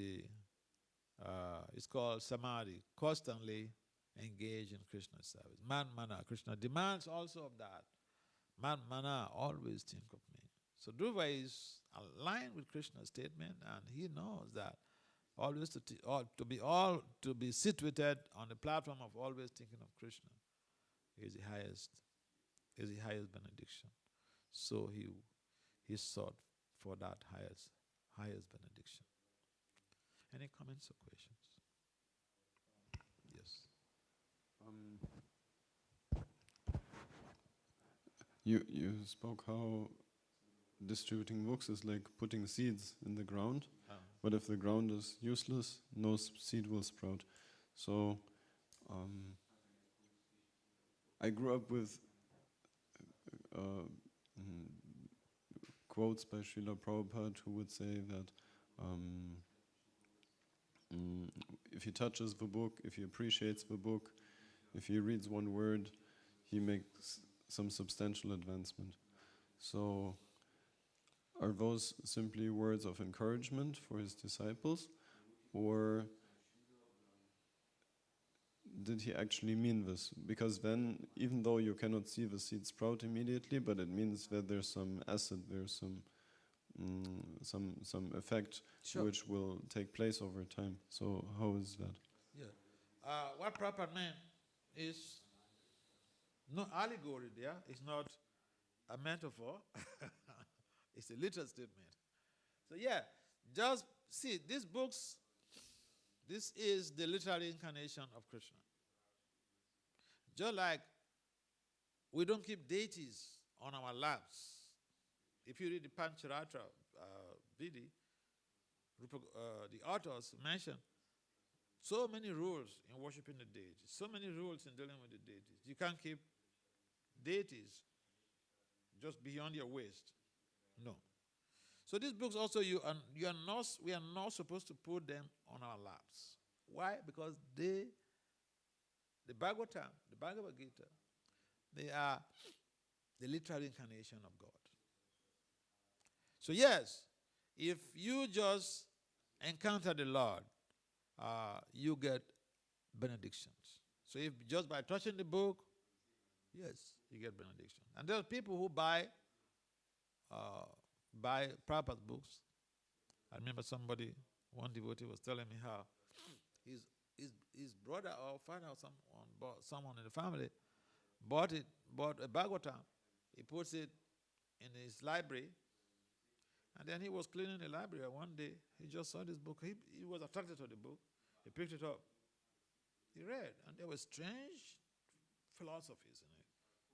it's called samadhi, constantly engage in Krishna's service. Man mana, Krishna demands also of that. Man mana, always think of me. So Dhruva is aligned with Krishna's statement, and he knows that always to be situated on the platform of always thinking of Krishna is the highest benediction. So he sought for that highest benediction. Any comments or questions? Yes. You spoke how distributing books is like putting seeds in the ground. But if the ground is useless, no seed will sprout. So I grew up with quotes by Srila Prabhupada who would say that if he touches the book, if he appreciates the book, if he reads one word, he makes some substantial advancement. So are those simply words of encouragement for his disciples, or did he actually mean this? Because then, even though you cannot see the seed sprout immediately, but it means that there's some acid, there's some effect, sure, which will take place over time. So how is that? Yeah. What proper meant is no allegory there. It's not a metaphor. It's a literal statement. So yeah, just see, these books, this is the literary incarnation of Krishna. Just like we don't keep deities on our laps. If you read the Pancharatra Vidi, the authors mention so many rules in worshiping the deities, so many rules in dealing with the deities. You can't keep deities just beyond your waist. No. So these books also, we are not supposed to put them on our laps. Why? Because the Bhagavatam, the Bhagavad Gita, they are the literal incarnation of God. So yes, If you just encounter the Lord, you get benedictions. So if just by touching the book, yes, you get benediction. And there are people who buy Prabhupada's books. I remember somebody, one devotee was telling me how his brother or father or someone in the family bought a Bhagavatam. He puts it in his library, and then he was cleaning the library. And one day, he just saw this book. He was attracted to the book. He picked it up. He read, and there were strange philosophies in it.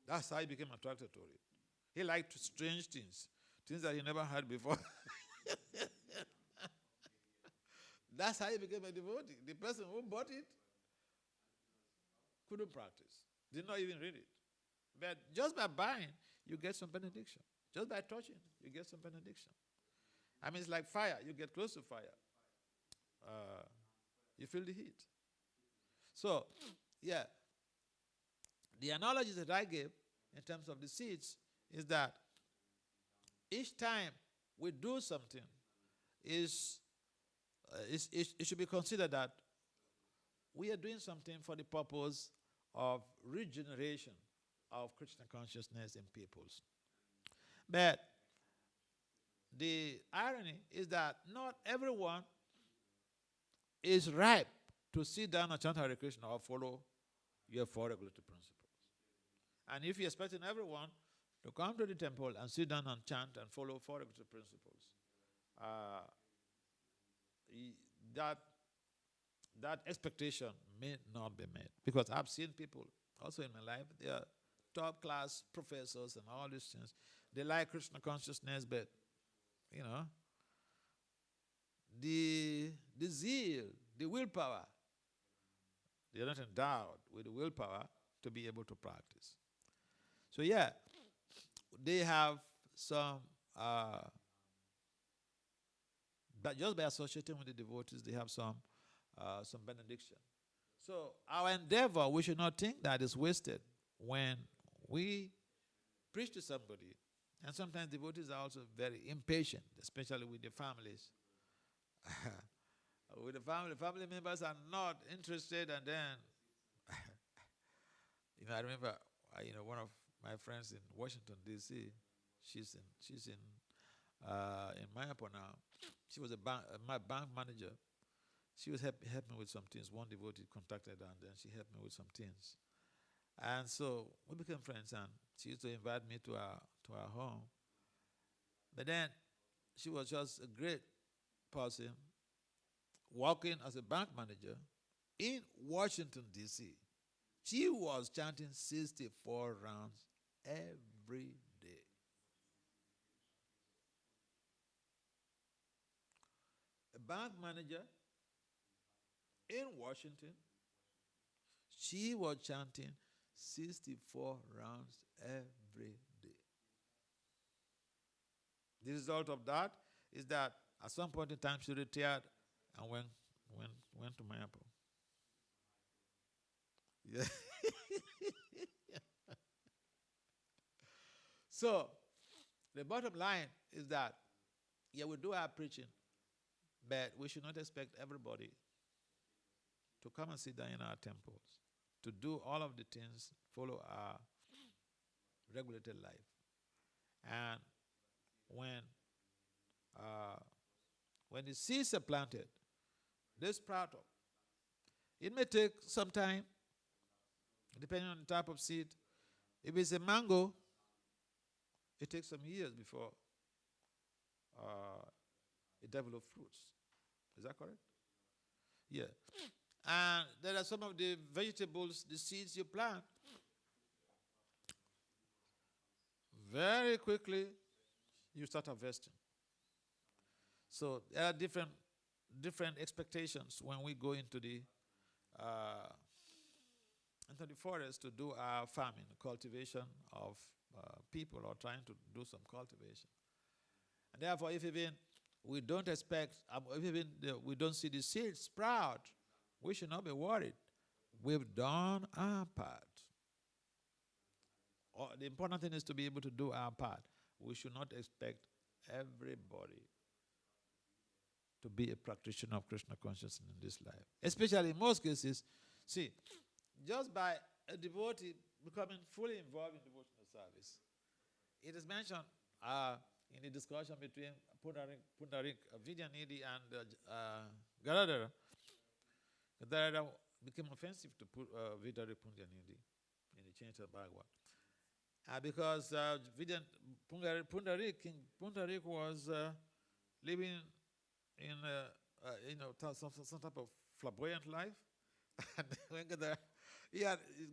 That's how he became attracted to it. He liked strange things that he never heard before. That's how he became a devotee. The person who bought it couldn't practice, did not even read it. But just by buying, you get some benediction. Just by touching, you get some benediction. I mean, it's like fire. You get close to fire. You feel the heat. So, yeah, the analogy that I gave in terms of the seeds is that each time we do something, it should be considered that we are doing something for the purpose of regeneration of Krishna consciousness in peoples. But the irony is that not everyone is ripe to sit down and chant Hare Krishna or follow your four regulatory principles. And if you're expecting everyone to come to the temple and sit down and chant and follow four regulatory principles, that expectation may not be met. Because I've seen people also in my life, they are top class professors and all these things. They like Krishna consciousness, but the zeal, the willpower, they are not endowed with the willpower to be able to practice. So yeah, they have some, but just by associating with the devotees, they have some benediction. So our endeavor, we should not think that is wasted when we preach to somebody. And sometimes devotees are also very impatient, especially with the families. With the family members are not interested, and then, I remember, one of my friends in Washington D.C. She's in Mayapur now. She was my bank manager. She was helping me with some things. One devotee contacted her, and then she helped me with some things. And so we became friends, and she used to invite me to her home. But then she was just a great person, working as a bank manager in Washington, D.C. She was chanting 64 rounds every day. A bank manager in Washington, she was chanting 64 rounds every day. The result of that is that at some point in time she retired and went to Mayapur. Yeah. So the bottom line is that, yeah, we do our preaching, but we should not expect everybody to come and sit down in our temples, to do all of the things, follow our regulated life. And when the seeds are planted, they sprout up. It may take some time, depending on the type of seed. If it's a mango, it takes some years before it develops fruits. Is that correct? Yeah. And there are some of the vegetables, the seeds you plant. Very quickly, you start harvesting. So there are different expectations when we go into the forest to do our farming, cultivation of people, or trying to do some cultivation. And therefore, if even we don't expect, if even we don't see the seeds sprout, we should not be worried. We've done our part. The important thing is to be able to do our part. We should not expect everybody to be a practitioner of Krishna consciousness in this life. Especially in most cases, see, just by a devotee becoming fully involved in devotional service. It is mentioned in the discussion between Pundarik Vidyanidhi and Garadara. Garadara became offensive to Vidyarik Pundarik in the change of Bhagavad. Because Pundarik was living in some type of flamboyant life. And when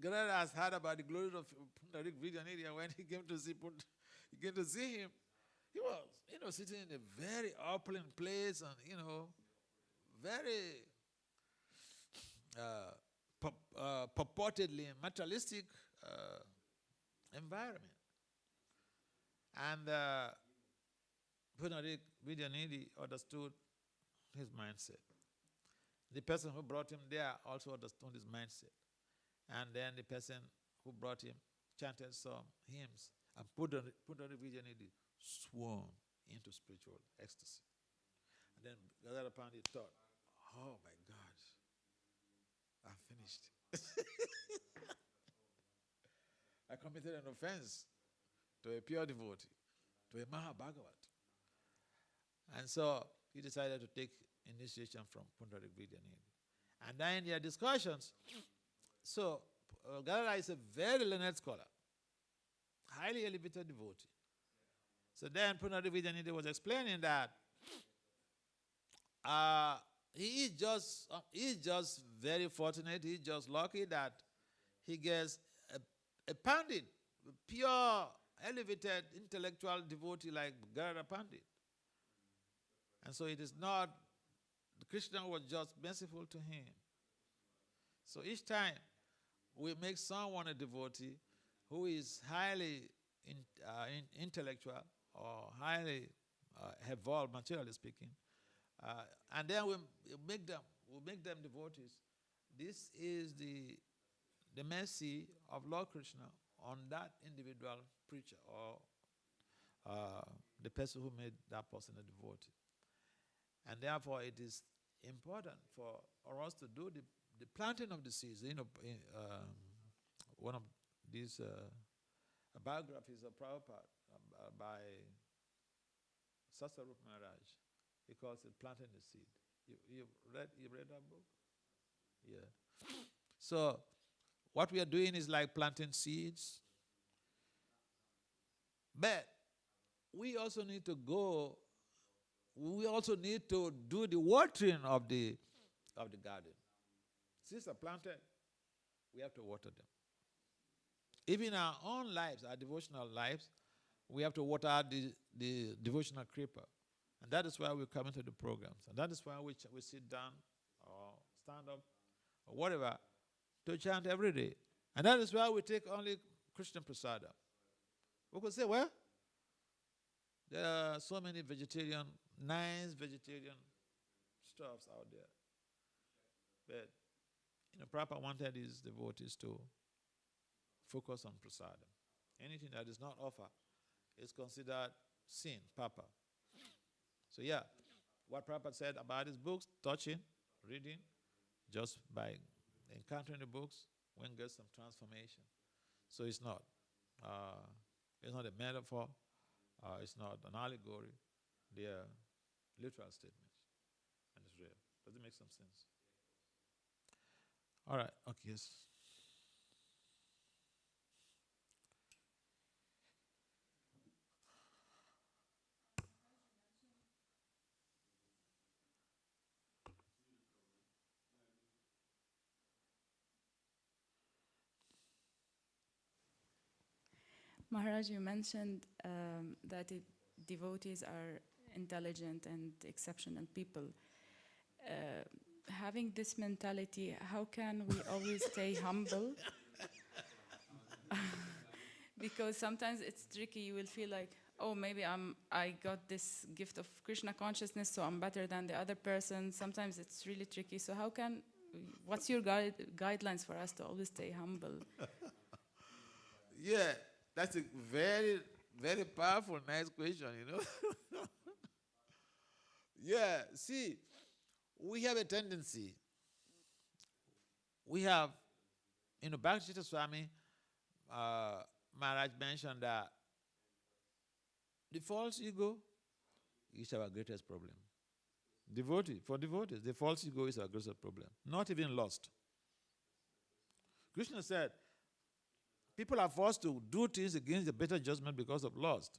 Garadara has heard about the glory of Pundarik Vidyanidhi, and when he came to see him, he was sitting in a very opulent place and very purportedly materialistic environment. And Pundarik Vidyanidhi understood his mindset. The person who brought him there also understood his mindset. And then the person who brought him chanted some hymns, and Pundarik Vidyanidhi swarmed into spiritual ecstasy. And then Gadadhara Pandit thought, oh my God, I'm finished. I committed an offense to a pure devotee, to a Mahabhagavat. And so he decided to take initiation from Pundarik Vidyanidhi. And then in their discussions, so Gadadhara is a very learned scholar, highly elevated devotee. So then Pundarik Vidyanidhi was explaining that he is just very fortunate, he's just lucky that he gets a Pandit, a pure, elevated, intellectual devotee like Gadadhara Pandit. And so it is not, Krishna was just merciful to him. So each time we make someone a devotee who is highly intellectual or highly evolved, materially speaking, and then we make them devotees. This is the mercy of Lord Krishna on that individual preacher or the person who made that person a devotee. And therefore, it is important for us to do the planting of the seeds. One of these biographies of Prabhupada by Sasarup Maharaj, he calls it planting the seed. You read that book? Yeah. So what we are doing is like planting seeds. But we also need to do the watering of the garden. Seeds are planted, we have to water them. Even our own lives, our devotional lives, we have to water the devotional creeper. And that is why we come into the programs. And that is why we sit down or stand up or whatever to chant every day. And that is why we take only Krishna Prasada. We could say, well, there are so many nice vegetarian stuffs out there. But, Prabhupada wanted his devotees to focus on prasada. Anything that is not offered is considered sin, papa. So yeah, what Prabhupada said about his books, touching, reading, just by encountering the books, one gets some transformation. So it's not a metaphor, it's not an allegory, they are literal statements, and it's real. Does it make some sense? All right, okay, yes. Maharaj, you mentioned that devotees are intelligent and exceptional people. Having this mentality, how can we always stay humble? Because sometimes it's tricky. You will feel like, oh, maybe I got this gift of Krishna consciousness, so I'm better than the other person. Sometimes it's really tricky. So what's your guidelines for us to always stay humble? Yeah, that's a very, very powerful, nice question, Yeah, see, we have a tendency. We have, Bhakti Swami Maharaj mentioned that the false ego is our greatest problem. For devotees, the false ego is our greatest problem. Not even lost. Krishna said, people are forced to do things against the better judgment because of lust.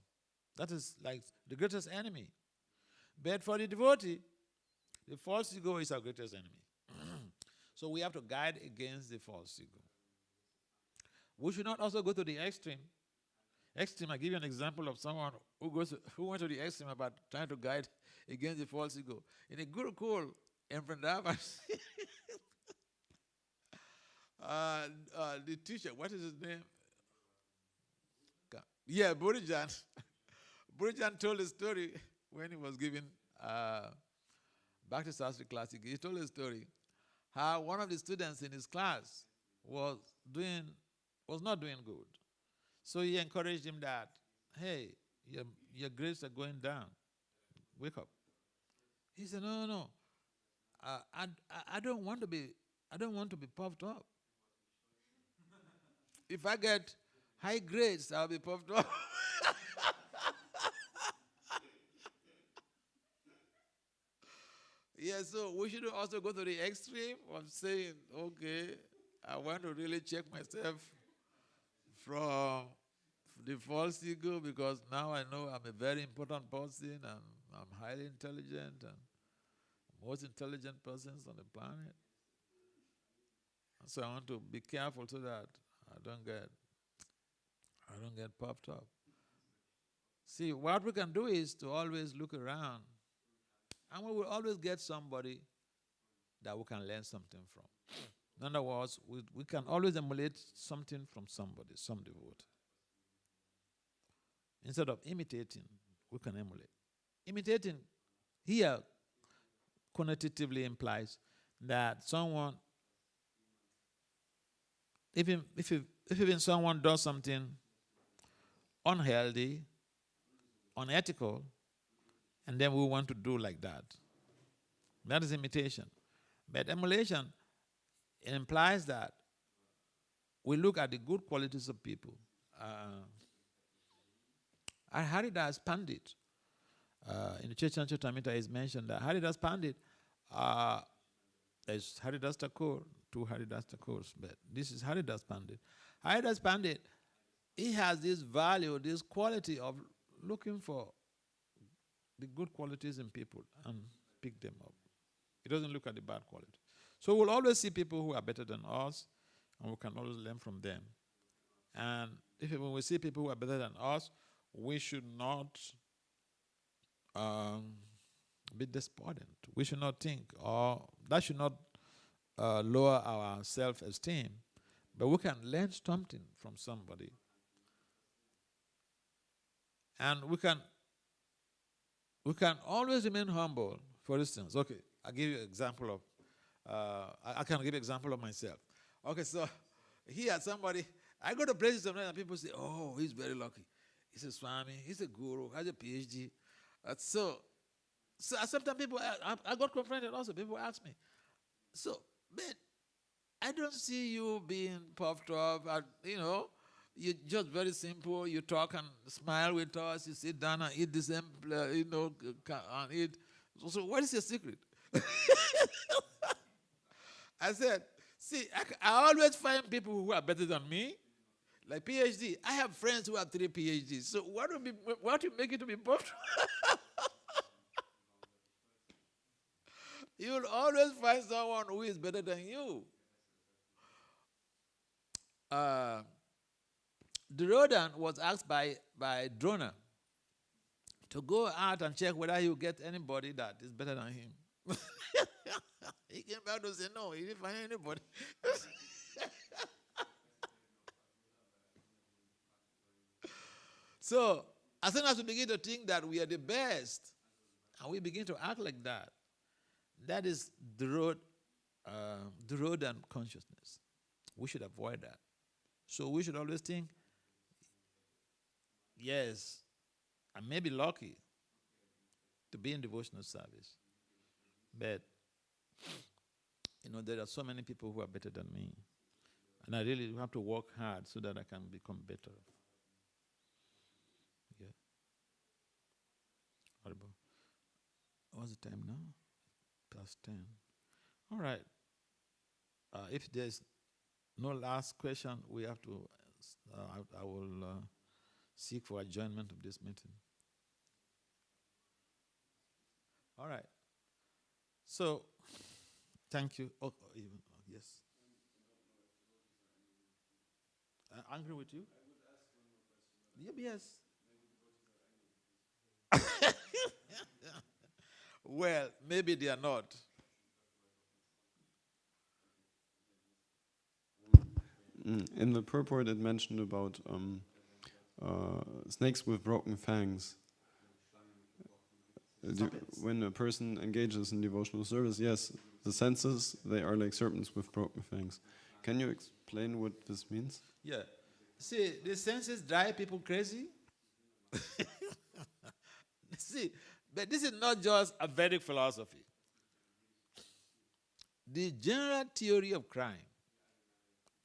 That is like the greatest enemy. But for the devotee, the false ego is our greatest enemy. So we have to guide against the false ego. We should not also go to the extreme. I give you an example of someone who went to the extreme about trying to guide against the false ego. In a Gurukul in Vrindavan, the teacher, what is his name? Yeah, Burijan. Burijan told a story when he was giving Bhakti Sastri class. He told a story how one of the students in his class was not doing good. So he encouraged him that, hey, your grades are going down. Wake up. He said, no. I don't want to be puffed up. If I get high grades, I'll be puffed up. Yeah, so we should also go to the extreme of saying, okay, I want to really check myself from the false ego, because now I know I'm a very important person and I'm highly intelligent and most intelligent persons on the planet. So I want to be careful so that I don't get puffed up. See, what we can do is to always look around, and we will always get somebody that we can learn something from. In other words, we can always emulate something from somebody, some devotee. Instead of imitating, we can emulate. Imitating here connotatively implies that someone, if even someone does something unhealthy, unethical, and then we want to do like that. That is imitation. But emulation, it implies that we look at the good qualities of people. Haridas Pandit, in the Chaitanya Charitamrita is mentioned that Haridas Pandit, there's Haridas Thakur, two Haridas Thakurs, but this is Haridas Pandit. Haridas Pandit, he has this value, this quality of looking for the good qualities in people and pick them up. He doesn't look at the bad quality. So we'll always see people who are better than us, and we can always learn from them. And when we see people who are better than us, we should not be despondent. We should not think, or that should not lower our self-esteem, but we can learn something from somebody. And we can always remain humble. For instance, okay, I'll give you an example of, I can give you an example of myself. Okay, so here somebody, I go to places sometimes and people say, oh, he's very lucky. He's a Swami, he's a guru, has a PhD. So sometimes people, I got confronted also, people ask me, so, man, I don't see you being puffed up, you're just very simple, you talk and smile with us, you sit down and eat the same, and eat. So what is your secret? I said, see, I always find people who are better than me, like PhD. I have friends who have 3 PhDs. So what will make you to be puffed? You will always find someone who is better than you. Duryodhana was asked by Drona to go out and check whether he will get anybody that is better than him. He came back to say, no, he didn't find anybody. So, as soon as we begin to think that we are the best, and we begin to act like that, that is Duryodhana consciousness. We should avoid that. So we should always think, yes, I may be lucky, to be in devotional service. But, there are so many people who are better than me. And I really have to work hard so that I can become better. Yeah. Horrible. What's the time now? Past 10. All right. If there's no last question, we have to, I will seek for adjournment of this meeting. All right. So, thank you. Yes. Angry with you? Yes. Well, maybe they are not. In the purport, it mentioned about snakes with broken fangs. When a person engages in devotional service, yes, the senses, they are like serpents with broken fangs. Can you explain what this means? Yeah. See, the senses drive people crazy. See, but this is not just a Vedic philosophy. The general theory of crime,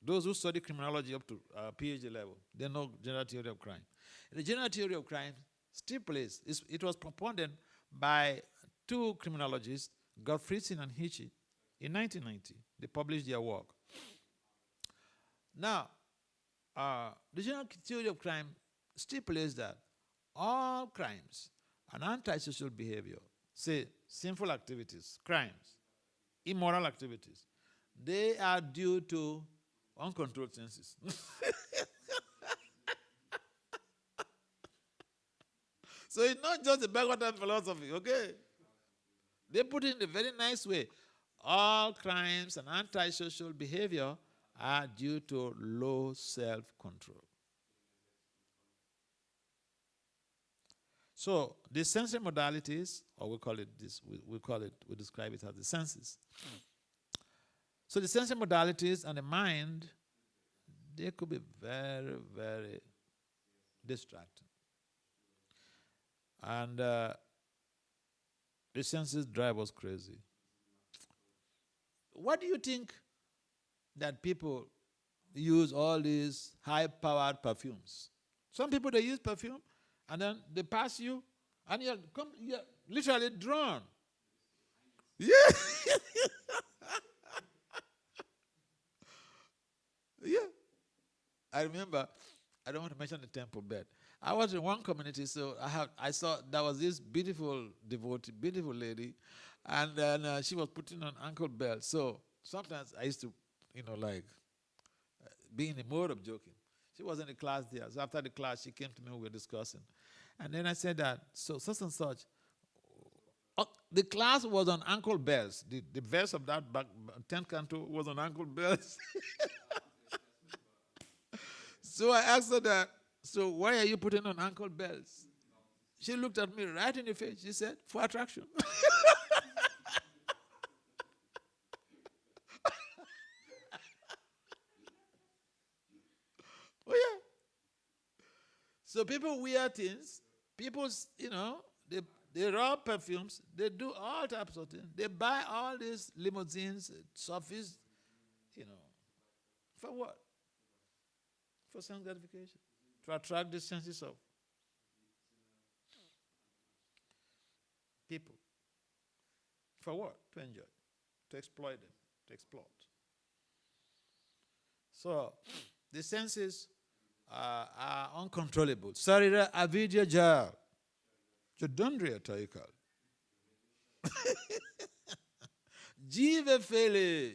those who study criminology up to PhD level, they know general theory of crime. The general theory of crime stipulates, it was proponed by two criminologists, Gottfriedson and Hitchie, in 1990. They published their work. Now, the general theory of crime stipulates that all crimes and antisocial behavior, say sinful activities, crimes, immoral activities, they are due to uncontrolled senses. So it's not just the Bhagavatam philosophy, okay? They put it in a very nice way. All crimes and antisocial behavior are due to low self-control. So the sensory modalities, or we describe it as the senses. So the sensory modalities and the mind, they could be very, very distracting. And the senses drive us crazy. What do you think that people use all these high-powered perfumes? Some people, they use perfume, and then they pass you, and you're literally drawn. Yeah. Yeah. I remember, I don't want to mention the temple bed. I was in one community, so I saw there was this beautiful devotee, beautiful lady, and then she was putting on ankle belt. So sometimes I used to, be in the mode of joking. She was in the class there. So after the class, she came to me, we were discussing. And then I said that, so such and such, the class was on ankle belts. The verse of that 10th canto was on ankle belts. So I asked her that, so why are you putting on ankle belts? She looked at me right in the face. She said, for attraction. Oh, yeah. So people wear things. People, they rub perfumes. They do all types of things. They buy all these limousines, sofas, for what? For sense gratification. To attract the senses of people. For what? To enjoy. To exploit them. To explore. So, the senses are uncontrollable. Sarira avidya ja. Jadandriya taikal. Jiva fele.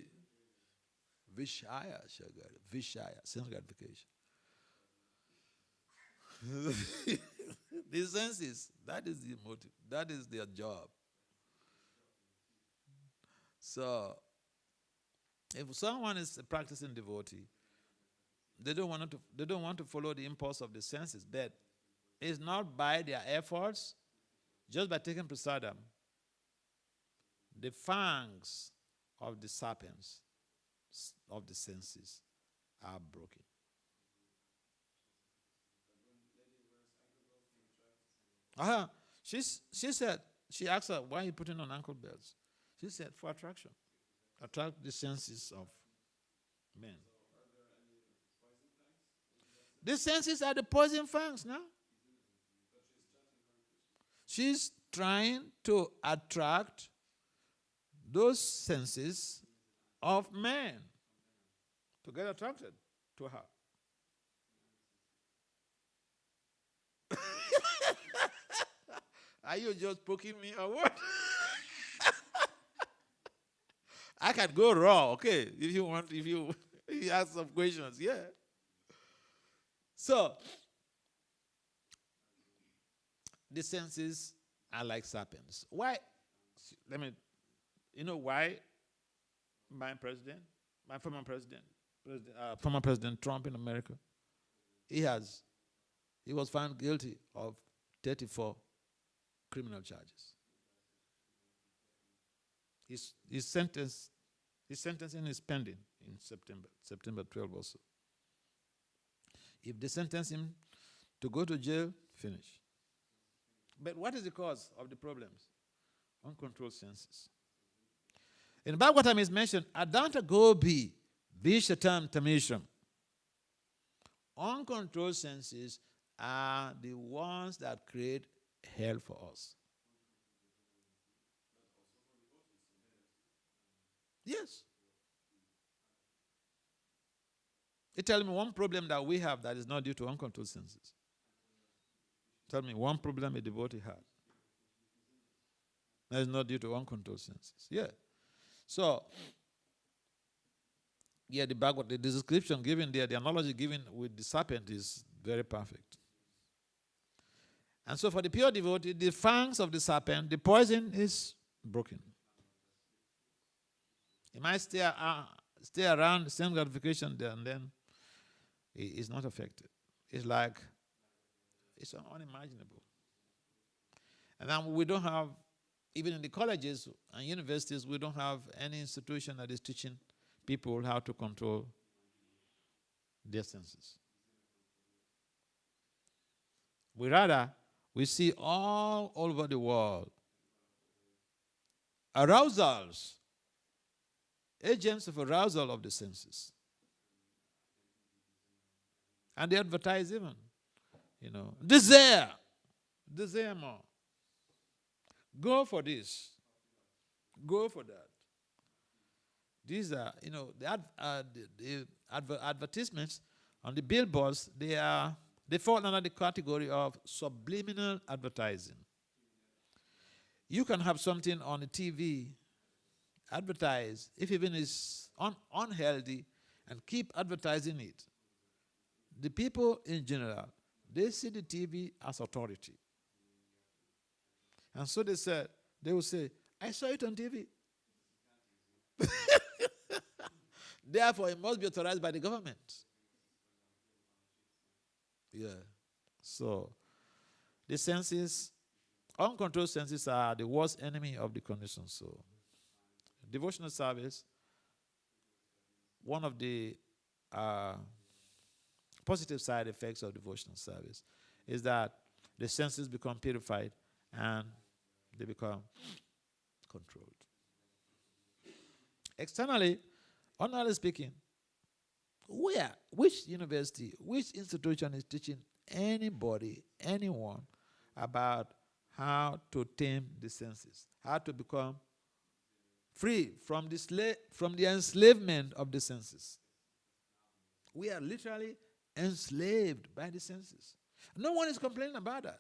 Vishaya shagara. Vishaya. Sense gratification. The senses, that is the motive. That is their job. So, if someone is practicing devotee, they don't want to follow the impulse of the senses, but it's not by their efforts, just by taking prasadam, the fangs of the serpents of the senses are broken. She said She asked her, why are you putting on ankle belts? She said, for attraction. Attract the senses of men. The senses are the poison fangs now. She's trying to attract those senses of men to get attracted to her. Are you just poking me or what? I can go raw, okay, if you want, if you ask some questions, yeah. So, the senses are like serpents. Why? You know why my former president Trump in America, he was found guilty of 34 criminal charges. His sentencing is pending in September 12 also. If they sentence him to go to jail, finish. But what is the cause of the problems? Uncontrolled senses. In Bhagavatam is mentioned, Adanta Gobi Vishatam Tamishram. Uncontrolled senses are the ones that create hell for us. Yes. You tell me one problem that we have that is not due to uncontrolled senses. Tell me one problem a devotee had that is not due to uncontrolled senses. Yeah. So, yeah, the description given there, the analogy given with the serpent is very perfect. And so for the pure devotee, the fangs of the serpent, the poison is broken. He might stay around the same gratification there, and then he is not affected. It's like, it's unimaginable. And then we don't have, even in the colleges and universities, we don't have any institution that is teaching people how to control their senses. We see all over the world arousals, agents of arousal of the senses. And they advertise even, desire more. Go for this. Go for that. These are, the advertisements on the billboards, they fall under the category of subliminal advertising. You can have something on the TV advertised, if even it's unhealthy, and keep advertising it. The people in general, they see the TV as authority. And so they will say, I saw it on TV. Therefore, it must be authorized by the government. Yeah. So, the senses, uncontrolled senses are the worst enemy of the condition. So, devotional service, one of the positive side effects of devotional service is that the senses become purified and they become controlled. Externally, honestly speaking, which university, which institution is teaching anybody, anyone, about how to tame the senses, how to become free from the enslavement of the senses? We are literally enslaved by the senses. No one is complaining about that.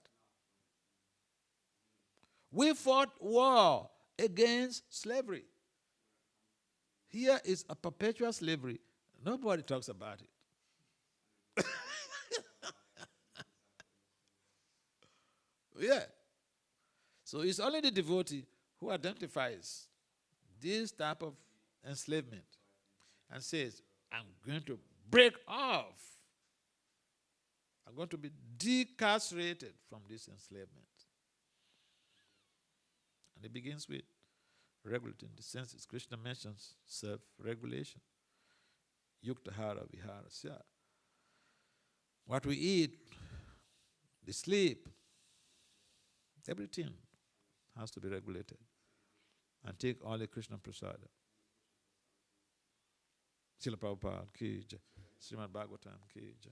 We fought war against slavery. Here is a perpetual slavery. Nobody talks about it. Yeah. So it's only the devotee who identifies this type of enslavement and says, I'm going to break off. I'm going to be decarcerated from this enslavement. And it begins with regulating the senses. Krishna mentions self-regulation. Yuktahara viharasya. What we eat, the sleep, everything has to be regulated. And take all the Krishna prasada. Srila Prabhupada ki jai. Srimad Bhagavatam ki jai.